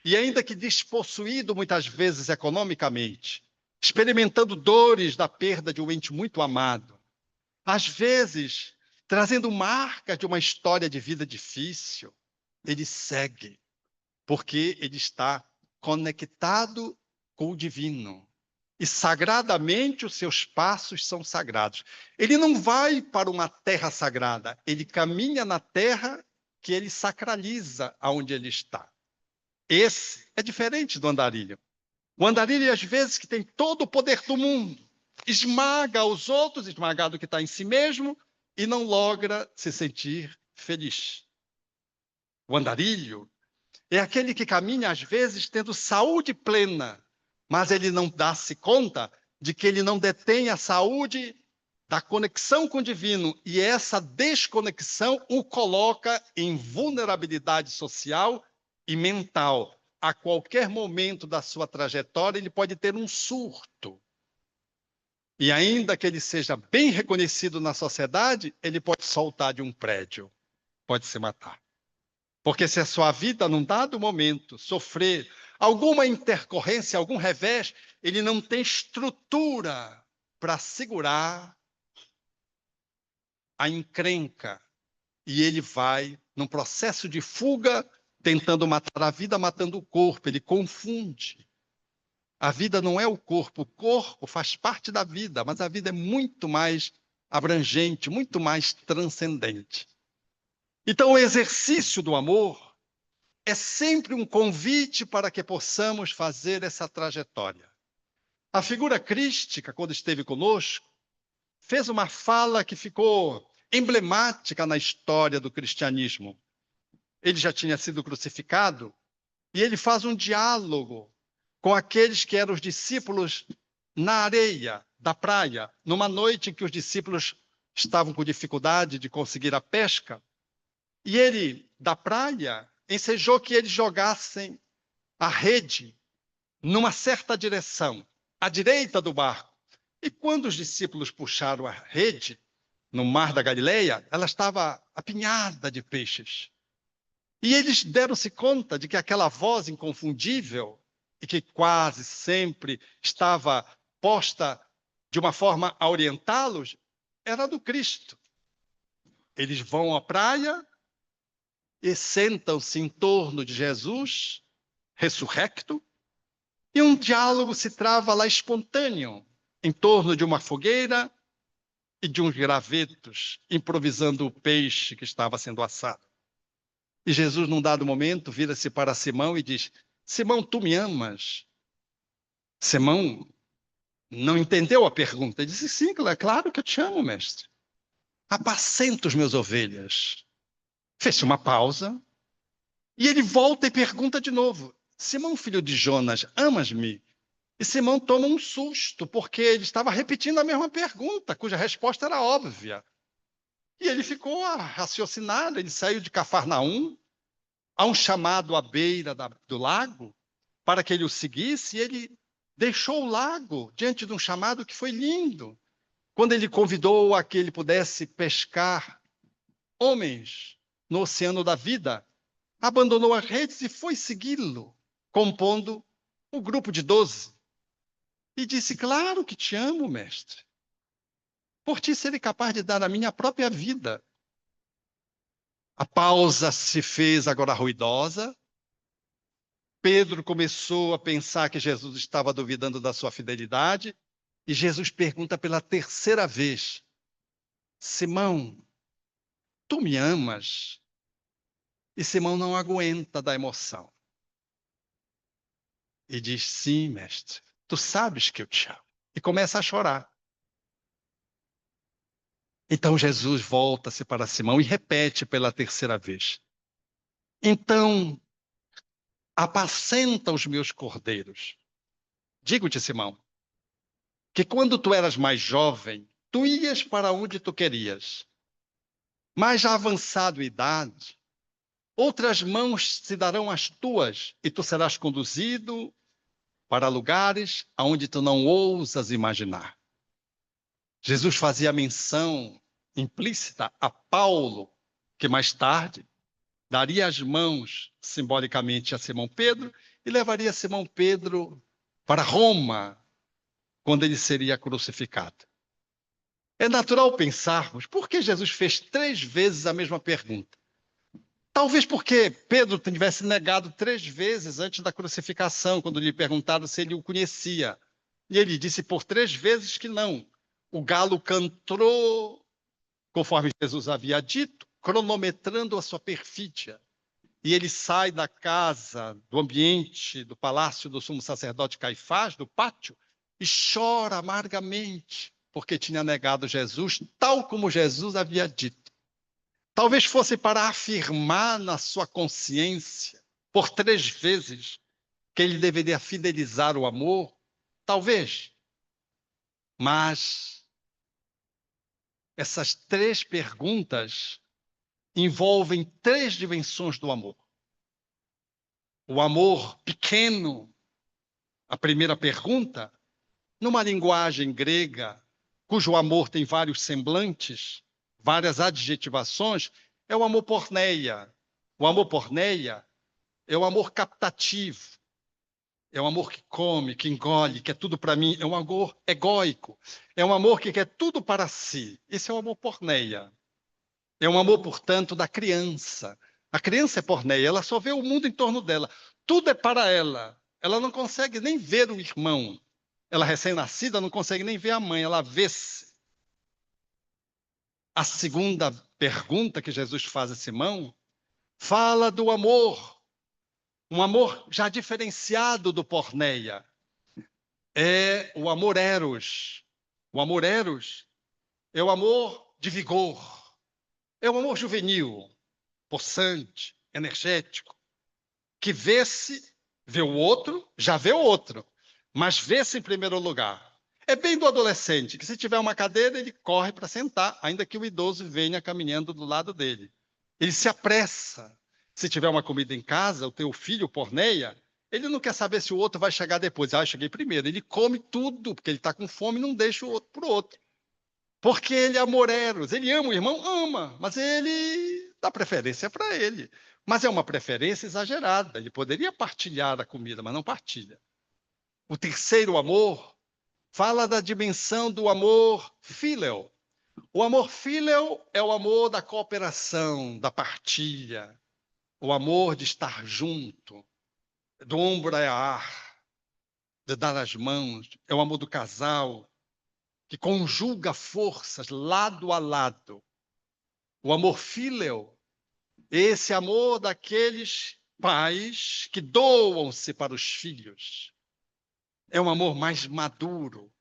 E ainda que despossuído muitas vezes economicamente, experimentando dores da perda de um ente muito amado, às vezes trazendo marca de uma história de vida difícil, ele segue, porque ele está conectado com o divino. E sagradamente os seus passos são sagrados. Ele não vai para uma terra sagrada, ele caminha na terra que ele sacraliza aonde ele está. Esse é diferente do andarilho. O andarilho, às vezes, que tem todo o poder do mundo, esmaga os outros, esmagado que está em si mesmo, e não logra se sentir feliz. O andarilho é aquele que caminha, às vezes, tendo saúde plena, mas ele não dá-se conta de que ele não detém a saúde da conexão com o divino, e essa desconexão o coloca em vulnerabilidade social e mental. A qualquer momento da sua trajetória, ele pode ter um surto. E ainda que ele seja bem reconhecido na sociedade, ele pode soltar de um prédio, pode se matar. Porque se a sua vida, num dado momento, sofrer alguma intercorrência, algum revés, ele não tem estrutura para segurar a encrenca. E ele vai num processo de fuga, tentando matar a vida, matando o corpo. Ele confunde. A vida não é o corpo faz parte da vida, mas a vida é muito mais abrangente, muito mais transcendente. Então, o exercício do amor é sempre um convite para que possamos fazer essa trajetória. A figura crística, quando esteve conosco, fez uma fala que ficou emblemática na história do cristianismo. Ele já tinha sido crucificado e ele faz um diálogo com aqueles que eram os discípulos na areia da praia, numa noite em que os discípulos estavam com dificuldade de conseguir a pesca. E ele, da praia, ensejou que eles jogassem a rede numa certa direção, à direita do barco. E quando os discípulos puxaram a rede no mar da Galileia, ela estava apinhada de peixes. E eles deram-se conta de que aquela voz inconfundível, e que quase sempre estava posta de uma forma a orientá-los, era do Cristo. Eles vão à praia e sentam-se em torno de Jesus, ressurrecto, e um diálogo se trava lá espontâneo, em torno de uma fogueira e de uns gravetos, improvisando o peixe que estava sendo assado. E Jesus, num dado momento, vira-se para Simão e diz: Simão, tu me amas? Simão não entendeu a pergunta. Ele disse: sim, claro que eu te amo, mestre. Apacenta os meus ovelhas. Fez uma pausa e ele volta e pergunta de novo: Simão, filho de Jonas, amas-me? E Simão toma um susto, porque ele estava repetindo a mesma pergunta, cuja resposta era óbvia. E ele ficou a raciocinar, ele saiu de Cafarnaum, há um chamado à beira do lago, para que ele o seguisse, e ele deixou o lago diante de um chamado que foi lindo. Quando ele convidou a que ele pudesse pescar homens no oceano da vida, abandonou as redes e foi segui-lo, compondo o grupo de 12. E disse: claro que te amo, mestre. Por ti serei capaz de dar a minha própria vida. A pausa se fez agora ruidosa. Pedro começou a pensar que Jesus estava duvidando da sua fidelidade. E Jesus pergunta pela terceira vez: Simão, tu me amas? E Simão não aguenta da emoção. E diz: sim, mestre, tu sabes que eu te amo. E começa a chorar. Então Jesus volta-se para Simão e repete pela terceira vez: então, apacenta os meus cordeiros. Digo-te, Simão, que quando tu eras mais jovem, tu ias para onde tu querias. Mas já avançado em idade, outras mãos se darão às tuas e tu serás conduzido para lugares aonde tu não ousas imaginar. Jesus fazia menção implícita a Paulo, que mais tarde daria as mãos simbolicamente a Simão Pedro e levaria Simão Pedro para Roma, quando ele seria crucificado. É natural pensarmos por que Jesus fez 3 vezes a mesma pergunta. Talvez porque Pedro tivesse negado 3 vezes antes da crucificação, quando lhe perguntaram se ele o conhecia. E ele disse por 3 vezes que não. O galo cantou, conforme Jesus havia dito, cronometrando a sua perfídia. E ele sai da casa, do ambiente, do palácio do sumo sacerdote Caifás, do pátio, e chora amargamente, porque tinha negado Jesus, tal como Jesus havia dito. Talvez fosse para afirmar na sua consciência, por 3 vezes, que ele deveria fidelizar o amor. Talvez. Mas essas 3 perguntas envolvem 3 dimensões do amor. O amor pequeno, a primeira pergunta, numa linguagem grega, cujo amor tem vários semblantes, várias adjetivações, é o amor porneia. O amor porneia é o amor captativo, é o amor que come, que engole, que é tudo para mim, é um amor egóico, é um amor que quer tudo para si. Esse é o amor porneia. É um amor, portanto, da criança. A criança é porneia, ela só vê o mundo em torno dela. Tudo é para ela. Ela não consegue nem ver o irmão. Ela, recém-nascida, não consegue nem ver a mãe, ela vê-se. A segunda pergunta que Jesus faz a Simão fala do amor, um amor já diferenciado do porneia. É o amor eros. O amor eros é o amor de vigor, é o amor juvenil, possante, energético, que vê o outro, já vê o outro, mas vê-se em primeiro lugar. É bem do adolescente, que se tiver uma cadeira, ele corre para sentar, ainda que o idoso venha caminhando do lado dele. Ele se apressa. Se tiver uma comida em casa, o teu filho porneia, ele não quer saber se o outro vai chegar depois. Ah, eu cheguei primeiro. Ele come tudo, porque ele está com fome e não deixa o outro para o outro. Porque ele é amoreros. Ele ama o irmão? Ama, mas ele dá preferência para ele. Mas é uma preferência exagerada. Ele poderia partilhar a comida, mas não partilha. O terceiro amor fala da dimensão do amor filial. O amor filial é o amor da cooperação, da partilha, o amor de estar junto, do ombrear, de dar as mãos. É o amor do casal, que conjuga forças lado a lado. O amor filial, esse amor daqueles pais que doam-se para os filhos. É um amor mais maduro.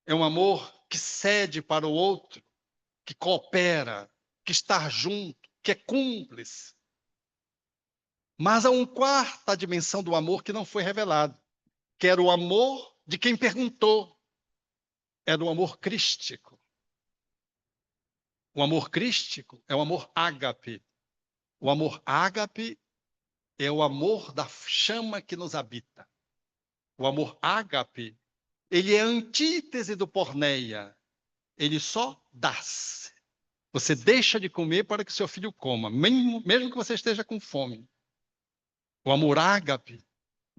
É um amor que cede para o outro, que coopera, que está junto, que é cúmplice. Mas há uma quarta dimensão do amor que não foi revelado, que era o amor de quem perguntou. Era o amor crístico. O amor crístico é o amor ágape. O amor ágape é o amor da chama que nos habita. O amor ágape, ele é a antítese do porneia. Ele só dá-se. Você deixa de comer para que seu filho coma, mesmo que você esteja com fome. O amor ágape,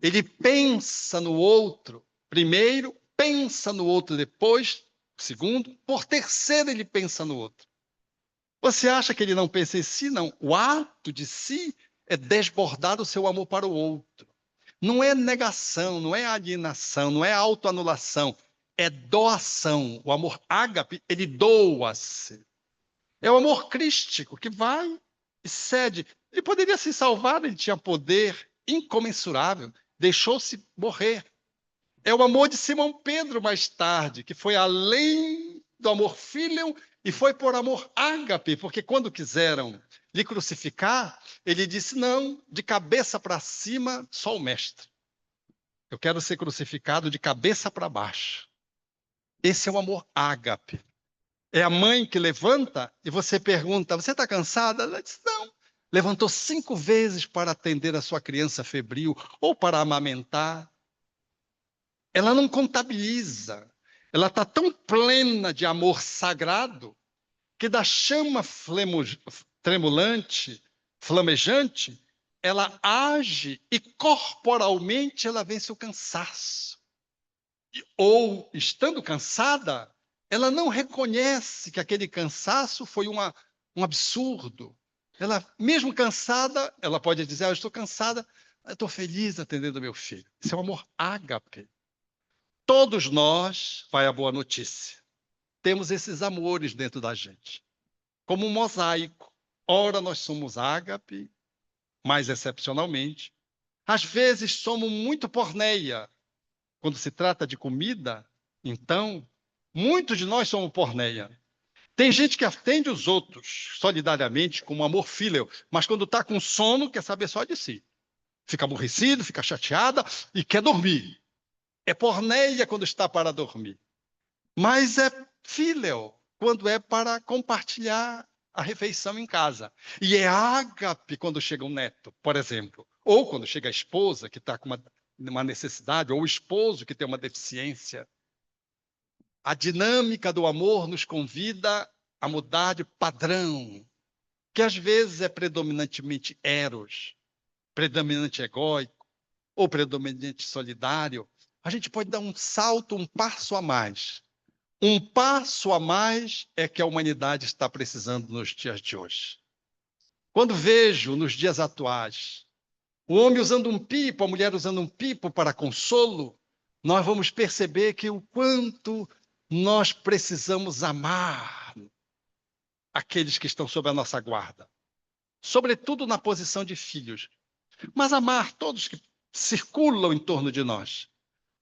ele pensa no outro primeiro, pensa no outro depois, segundo, por terceiro ele pensa no outro. Você acha que ele não pensa em si? Não. O ato de si é desbordar o seu amor para o outro. Não é negação, não é alienação, não é autoanulação, é doação. O amor ágape, ele doa-se. É o amor crístico que vai e cede. Ele poderia se salvar, ele tinha poder incomensurável, deixou-se morrer. É o amor de Simão Pedro mais tarde, que foi além do amor filial e foi por amor ágape, porque quando quiseram lhe crucificar, ele disse: não, de cabeça para cima, só o mestre. Eu quero ser crucificado de cabeça para baixo. Esse é o amor ágape. É a mãe que levanta e você pergunta, você está cansada? Ela diz, não. Levantou 5 vezes para atender a sua criança febril ou para amamentar. Ela não contabiliza. Ela está tão plena de amor sagrado que da chama tremulante, flamejante, ela age e corporalmente ela vence o cansaço. Ou, estando cansada, ela não reconhece que aquele cansaço foi um absurdo. Ela, mesmo cansada, ela pode dizer, eu estou cansada, eu estou feliz atendendo meu filho. Isso é um amor ágape. Todos nós, vai a boa notícia, temos esses amores dentro da gente. Como um mosaico. Ora, nós somos ágape, mais excepcionalmente. Às vezes, somos muito porneia. Quando se trata de comida, então, muitos de nós somos porneia. Tem gente que atende os outros solidariamente com um amor filial, mas quando está com sono, quer saber só de si. Fica aborrecido, fica chateada e quer dormir. É porneia quando está para dormir. Mas é filial quando é para compartilhar a refeição em casa. E é ágape quando chega um neto, por exemplo. Ou quando chega a esposa que está com uma necessidade, ou o esposo que tem uma deficiência. A dinâmica do amor nos convida a mudar de padrão, que às vezes é predominantemente eros, predominante egóico, ou predominante solidário. A gente pode dar um salto, um passo a mais. Um passo a mais é que a humanidade está precisando nos dias de hoje. Quando vejo, nos dias atuais, o homem usando um pipo, a mulher usando um pipo para consolo, nós vamos perceber que o quanto nós precisamos amar aqueles que estão sob a nossa guarda, sobretudo na posição de filhos, mas amar todos que circulam em torno de nós.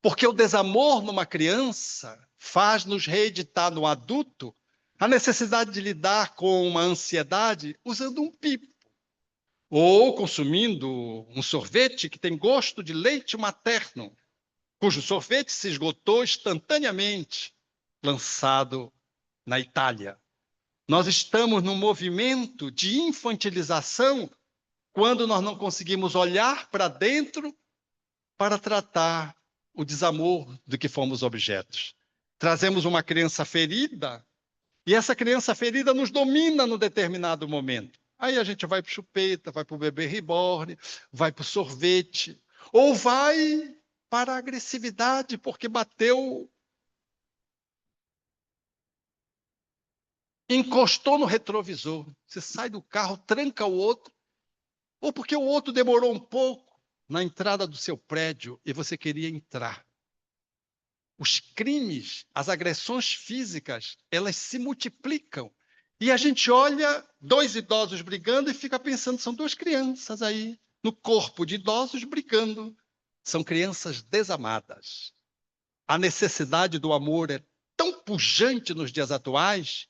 Porque o desamor numa criança faz-nos reeditar no adulto a necessidade de lidar com uma ansiedade usando um pipo, ou consumindo um sorvete que tem gosto de leite materno, cujo sorvete se esgotou instantaneamente, lançado na Itália. Nós estamos num movimento de infantilização quando nós não conseguimos olhar para dentro para tratar o desamor do que fomos objetos. Trazemos uma criança ferida e essa criança ferida nos domina num determinado momento. Aí a gente vai para o chupeta, vai para o bebê reborn, vai para o sorvete, ou vai para a agressividade porque bateu, encostou no retrovisor. Você sai do carro, tranca o outro, ou porque o outro demorou um pouco na entrada do seu prédio e você queria entrar. Os crimes, as agressões físicas, elas se multiplicam. E a gente olha 2 idosos brigando e fica pensando, são 2 crianças aí, no corpo de idosos brigando. São crianças desamadas. A necessidade do amor é tão pujante nos dias atuais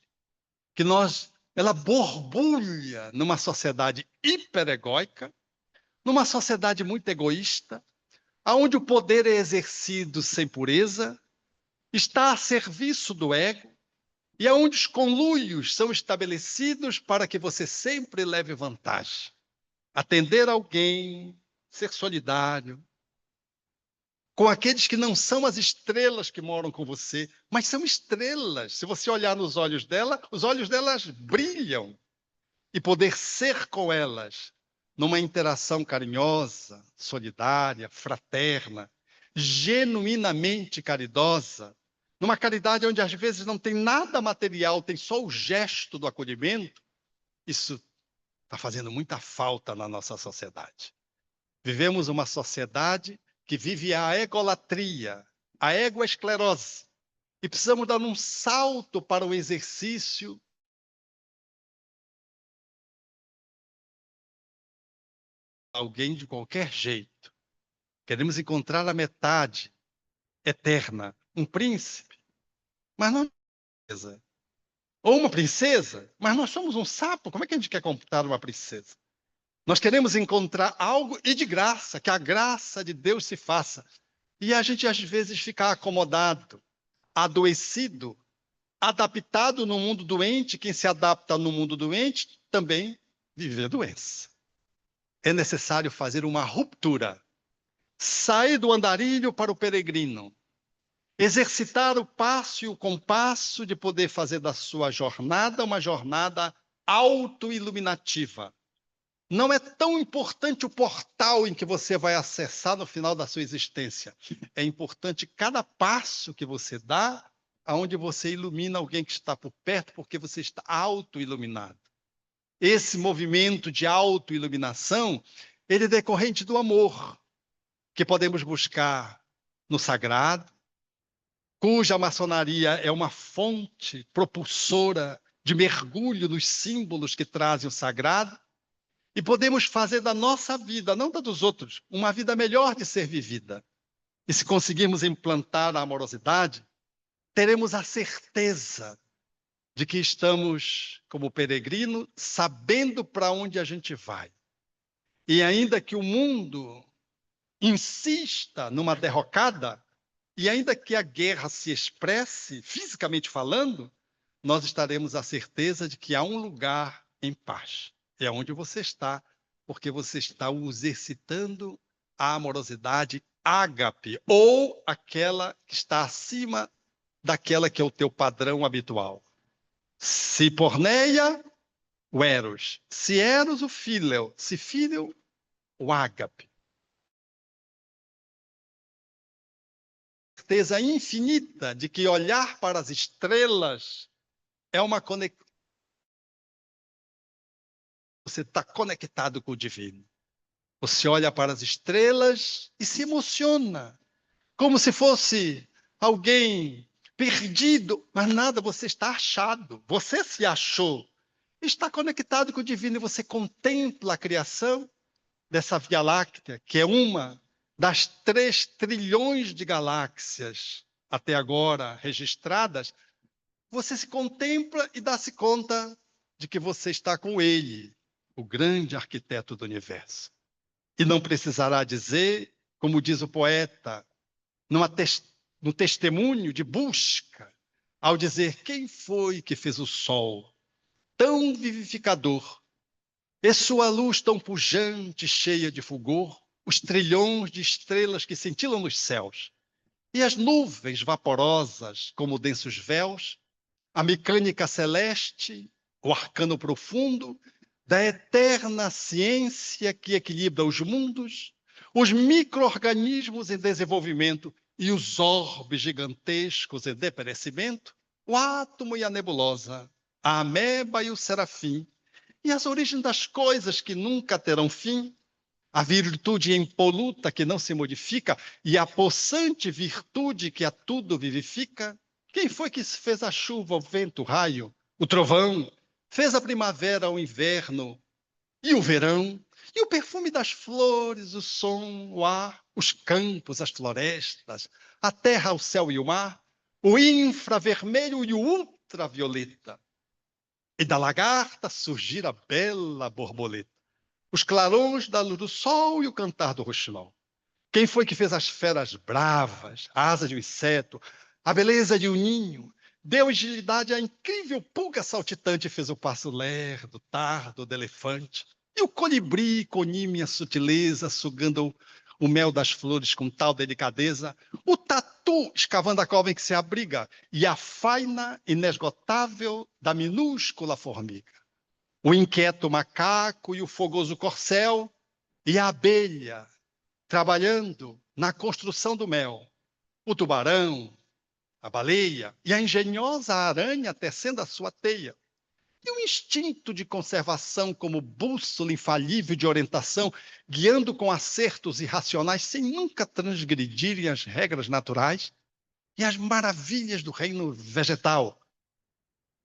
que ela borbulha numa sociedade hiperegóica, numa sociedade muito egoísta, onde o poder é exercido sem pureza, está a serviço do ego, e aonde os conluios são estabelecidos para que você sempre leve vantagem. Atender alguém, ser solidário, com aqueles que não são as estrelas que moram com você, mas são estrelas. Se você olhar nos olhos dela, os olhos delas brilham. E poder ser com elas numa interação carinhosa, solidária, fraterna, genuinamente caridosa, numa caridade onde às vezes não tem nada material, tem só o gesto do acolhimento, isso está fazendo muita falta na nossa sociedade. Vivemos uma sociedade que vive a egolatria, a egoesclerose, e precisamos dar um salto para o exercício alguém de qualquer jeito. Queremos encontrar a metade eterna, um príncipe, mas não é uma princesa. Ou uma princesa, mas nós somos um sapo. Como é que a gente quer comprar uma princesa? Nós queremos encontrar algo e de graça, que a graça de Deus se faça. E a gente às vezes fica acomodado. adoecido, adaptado no mundo doente. Quem se adapta no mundo doente também vive a doença. É necessário fazer uma ruptura, sair do andarilho para o peregrino, exercitar o passo e o compasso de poder fazer da sua jornada uma jornada autoiluminativa. Não é tão importante o portal em que você vai acessar no final da sua existência. É importante cada passo que você dá, aonde você ilumina alguém que está por perto, porque você está autoiluminado. Esse movimento de autoiluminação, ele é decorrente do amor, que podemos buscar no sagrado, cuja maçonaria é uma fonte propulsora de mergulho nos símbolos que trazem o sagrado, e podemos fazer da nossa vida, não da dos outros, uma vida melhor de ser vivida. E se conseguirmos implantar a amorosidade, teremos a certeza de que estamos, como peregrino, sabendo para onde a gente vai. E ainda que o mundo insista numa derrocada, e ainda que a guerra se expresse, fisicamente falando, nós estaremos a certeza de que há um lugar em paz. É onde você está, porque você está exercitando a amorosidade ágape, ou aquela que está acima daquela que é o teu padrão habitual. Se porneia, o eros. Se eros, o fíleo. Se fíleo, o ágape. Certeza infinita de que olhar para as estrelas é uma conexão. Você está conectado com o divino. Você olha para as estrelas e se emociona, como se fosse alguém perdido, mas nada, você está achado, você se achou, está conectado com o divino e você contempla a criação dessa Via Láctea, que é uma das 3 trilhões de galáxias até agora registradas. Você se contempla e dá-se conta de que você está com ele, o grande arquiteto do universo. E não precisará dizer, como diz o poeta, no testemunho de busca, ao dizer quem foi que fez o sol tão vivificador, e sua luz tão pujante, cheia de fulgor, os trilhões de estrelas que cintilam nos céus, e as nuvens vaporosas como densos véus, a mecânica celeste, o arcano profundo da eterna ciência que equilibra os mundos, os micro-organismos em desenvolvimento e os orbes gigantescos em deperecimento, o átomo e a nebulosa, a ameba e o serafim, e as origens das coisas que nunca terão fim, a virtude impoluta que não se modifica e a possante virtude que a tudo vivifica. Quem foi que fez a chuva, o vento, o raio, o trovão? Fez a primavera, o inverno e o verão? E o perfume das flores, o som, o ar, os campos, as florestas, a terra, o céu e o mar, o infravermelho e o ultravioleta. E da lagarta surgir a bela borboleta, os clarões da luz do sol e o cantar do roxinol. Quem foi que fez as feras bravas, a asa de um inseto, a beleza de um ninho? Deu agilidade à incrível pulga saltitante e fez o passo lerdo, tardo do elefante. E o colibri com nímia sutileza, sugando o mel das flores com tal delicadeza. O tatu escavando a cova em que se abriga. E a faina inesgotável da minúscula formiga. O inquieto macaco e o fogoso corcel. E a abelha trabalhando na construção do mel, o tubarão, a baleia e a engenhosa aranha tecendo a sua teia. E o instinto de conservação como bússola infalível de orientação, guiando com acertos irracionais sem nunca transgredirem as regras naturais. E as maravilhas do reino vegetal.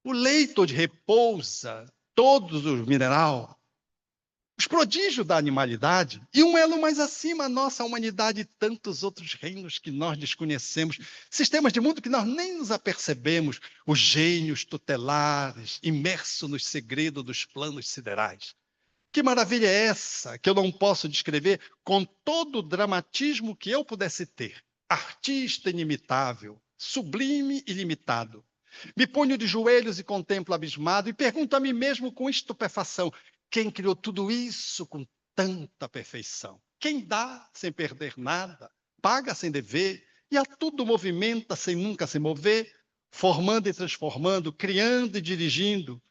O leito onde repousa todos os mineral, os prodígios da animalidade, e um elo mais acima, a nossa humanidade e tantos outros reinos que nós desconhecemos, sistemas de mundo que nós nem nos apercebemos, os gênios tutelares, imersos nos segredos dos planos siderais. Que maravilha é essa que eu não posso descrever com todo o dramatismo que eu pudesse ter? Artista inimitável, sublime e limitado. Me ponho de joelhos e contemplo abismado e pergunto a mim mesmo com estupefação: quem criou tudo isso com tanta perfeição? Quem dá sem perder nada, paga sem dever e a tudo movimenta sem nunca se mover, formando e transformando, criando e dirigindo,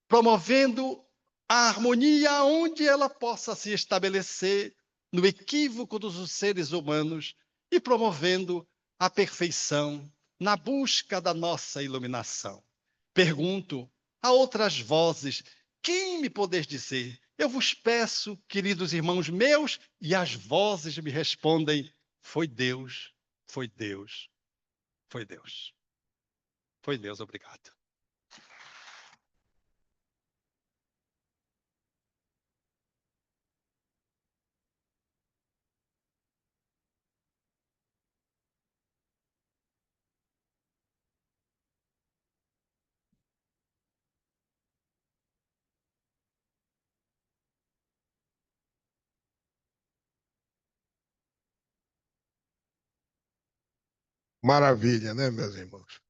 promovendo a harmonia onde ela possa se estabelecer no equívoco dos seres humanos e promovendo a perfeição na busca da nossa iluminação. Pergunto a outras vozes: quem me podeis dizer? Eu vos peço, queridos irmãos meus, e as vozes me respondem: foi Deus, foi Deus, foi Deus. Foi Deus, obrigado.
Maravilha, né, meus irmãos?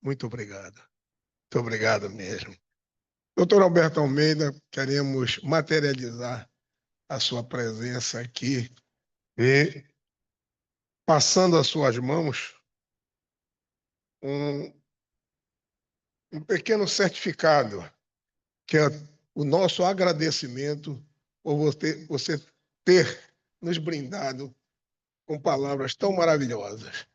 Muito obrigado. Muito obrigado mesmo. Doutor Alberto Almeida, queremos materializar a sua presença aqui e passando às suas mãos um, um pequeno certificado, que é o nosso agradecimento por você ter nos brindado com palavras tão maravilhosas.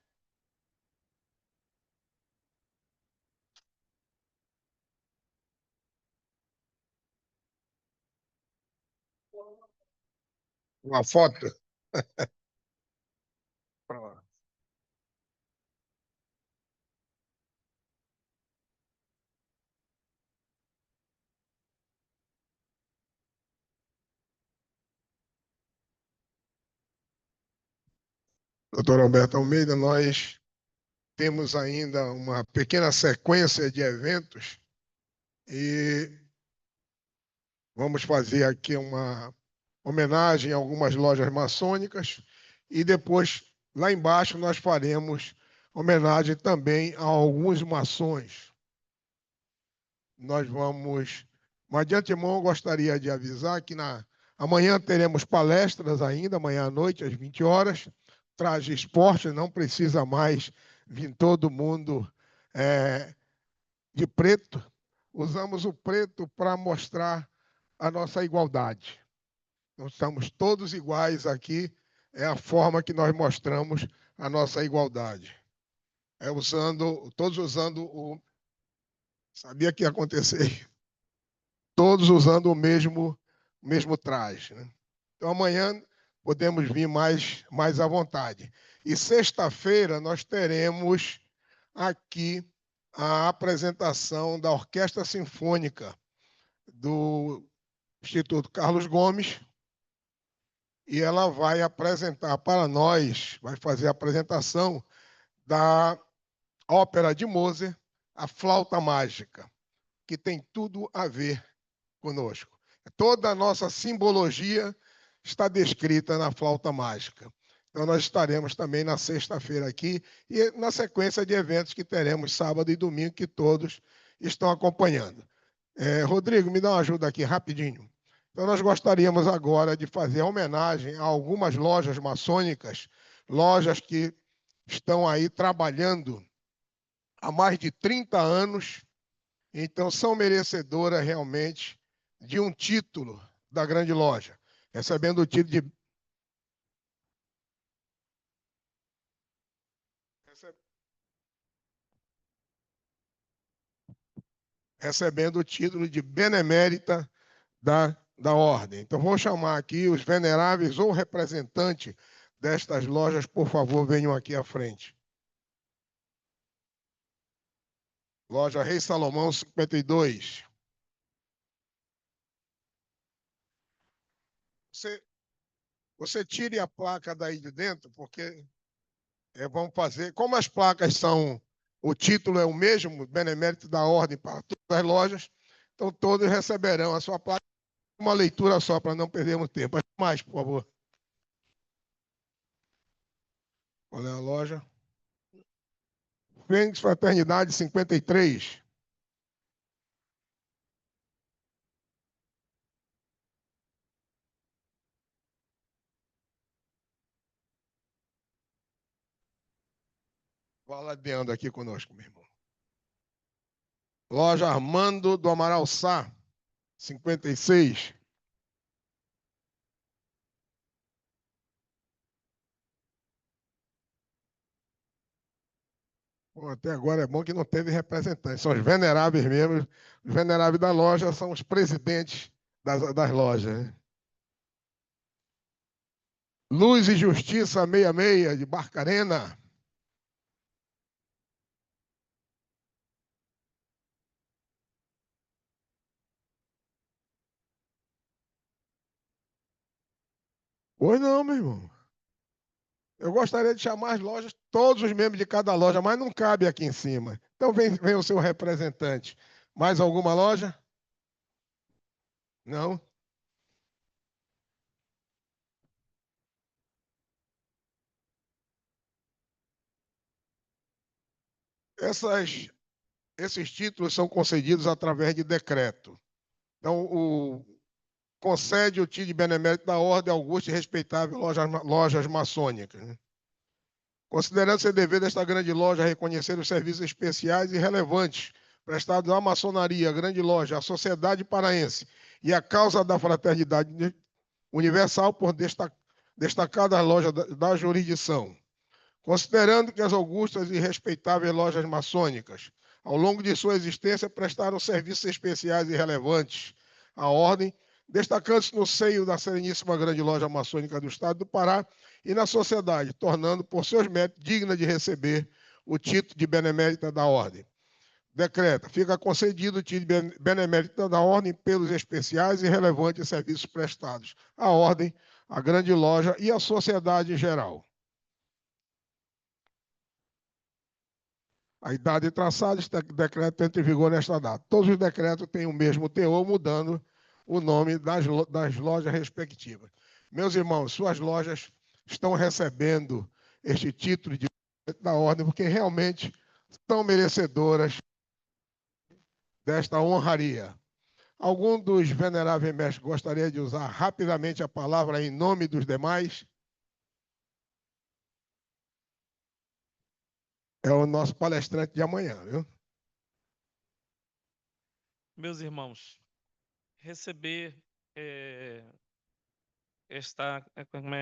Uma foto? Pronto. Doutor Alberto Almeida, nós temos ainda uma pequena sequência de eventos e vamos fazer aqui uma homenagem a algumas lojas maçônicas e depois, lá embaixo, nós faremos homenagem também a alguns maçons. Nós vamos... Mas, de antemão, eu gostaria de avisar que amanhã teremos palestras ainda, amanhã à noite, às 20 horas. Traje esporte, não precisa mais vir todo mundo de preto. Usamos o preto para mostrar a nossa igualdade. Nós estamos todos iguais aqui, é a forma que nós mostramos a nossa igualdade. Todos usando o... Sabia que ia acontecer? Todos usando o mesmo traje, né? Então, amanhã podemos vir mais à vontade. E sexta-feira nós teremos aqui a apresentação da Orquestra Sinfônica do Instituto Carlos Gomes, e ela vai apresentar para nós, vai fazer a apresentação da ópera de Mozart, A Flauta Mágica, que tem tudo a ver conosco. Toda a nossa simbologia está descrita na Flauta Mágica. Então, nós estaremos também na sexta-feira aqui e na sequência de eventos que teremos sábado e domingo, que todos estão acompanhando. Rodrigo, me dá uma ajuda aqui rapidinho. Então, nós gostaríamos agora de fazer homenagem a algumas lojas maçônicas, lojas que estão aí trabalhando há mais de 30 anos, então são merecedoras realmente de um título da grande loja, recebendo o título de... recebendo o título de benemérita da ordem. Então, vou chamar aqui os veneráveis ou representantes destas lojas, por favor, venham aqui à frente. Loja Rei Salomão, 52. Você tire a placa daí de dentro, porque vamos fazer... Como as placas são... O título é o mesmo, benemérito da ordem para todas as lojas, então todos receberão a sua placa. Uma leitura só, para não perdermos tempo. Mais, por favor. Qual é a loja? Fênix Fraternidade 53. Vá ladeando aqui conosco, meu irmão. Loja Armando do Amaral Sá, 56. Bom, até agora é bom que não teve representantes. São os veneráveis mesmo. Os veneráveis da loja são os presidentes das lojas, né? Luz e Justiça 66, de Barcarena. Pois não, meu irmão. Eu gostaria de chamar as lojas, todos os membros de cada loja, mas não cabe aqui em cima. Então vem o seu representante. Mais alguma loja? Não? Essas, esses títulos são concedidos através de decreto. Então, concede o título de benemérito da Ordem Augusta e Respeitável Lojas Maçônicas, né? Considerando ser dever desta grande loja reconhecer os serviços especiais e relevantes prestados à maçonaria, à grande loja, à sociedade paraense e à causa da fraternidade universal por destacada loja da jurisdição. Considerando que as augustas e respeitáveis lojas maçônicas, ao longo de sua existência, prestaram serviços especiais e relevantes à ordem, destacando-se no seio da Sereníssima Grande Loja Maçônica do Estado do Pará e na sociedade, tornando, por seus méritos, digna de receber o título de Benemérita da Ordem. Decreta, fica concedido o título de Benemérita da Ordem pelos especiais e relevantes serviços prestados à Ordem, à Grande Loja e à sociedade em geral. A idade traçada, este decreto entra em vigor nesta data. Todos os decretos têm o mesmo teor, mudando o nome das lojas respectivas. Meus irmãos, suas lojas estão recebendo este título de da ordem, porque realmente são merecedoras desta honraria. Algum dos veneráveis mestres gostaria de usar rapidamente a palavra em nome dos demais? É o nosso palestrante de amanhã, viu?
Meus irmãos, receber esta como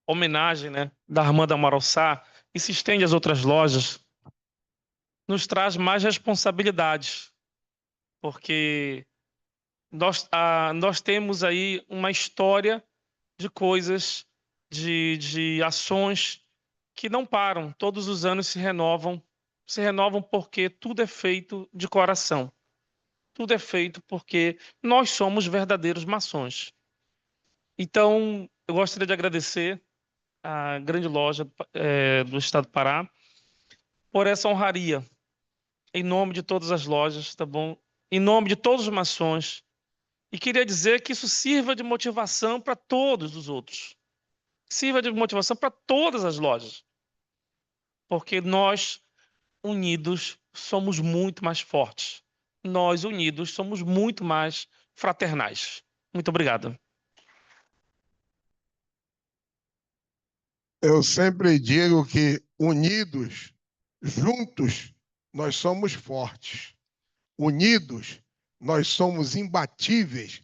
homenagem, né, da Armanda Amaral-Sá e se estende às outras lojas, nos traz mais responsabilidades, porque nós temos aí uma história de coisas, de ações que não param, todos os anos se renovam porque tudo é feito de coração, tudo é feito porque nós somos verdadeiros maçons. Então, eu gostaria de agradecer à grande loja do Estado do Pará por essa honraria, em nome de todas as lojas, tá bom? Em nome de todos os maçons. E queria dizer que isso sirva de motivação para todos os outros. Sirva de motivação para todas as lojas. Porque nós, unidos, somos muito mais fortes. Nós, unidos, somos muito mais fraternais. Muito obrigado.
Eu sempre digo que unidos, juntos, nós somos fortes. Unidos, nós somos imbatíveis.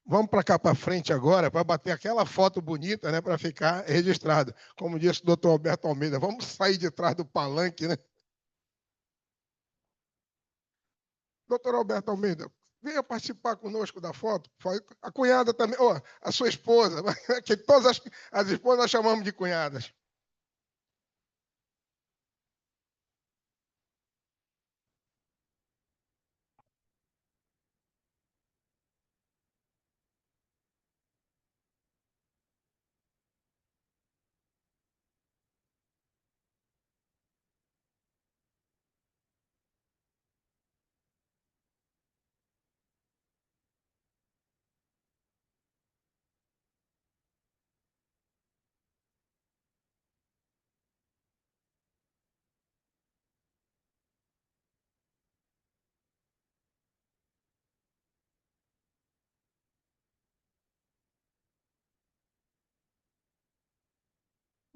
Vamos para cá para frente agora para bater aquela foto bonita, né, para ficar registrado. Como disse o doutor Alberto Almeida, vamos sair de trás do palanque, né? Doutor Alberto Almeida, venha participar conosco da foto. A cunhada também, oh, a sua esposa, que todas as esposas nós chamamos de cunhadas.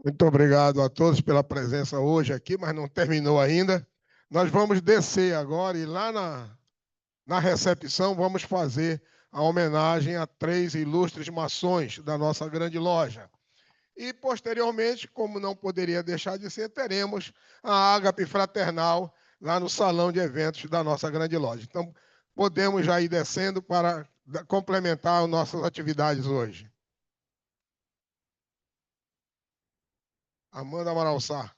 Muito obrigado a todos pela presença hoje aqui, mas não terminou ainda. Nós vamos descer agora e lá na recepção vamos fazer a homenagem a 3 ilustres maçons da nossa grande loja. E, posteriormente, como não poderia deixar de ser, teremos a ágape fraternal lá no salão de eventos da nossa grande loja. Então, podemos já ir descendo para complementar as nossas atividades hoje. Amanda Amaral Sá.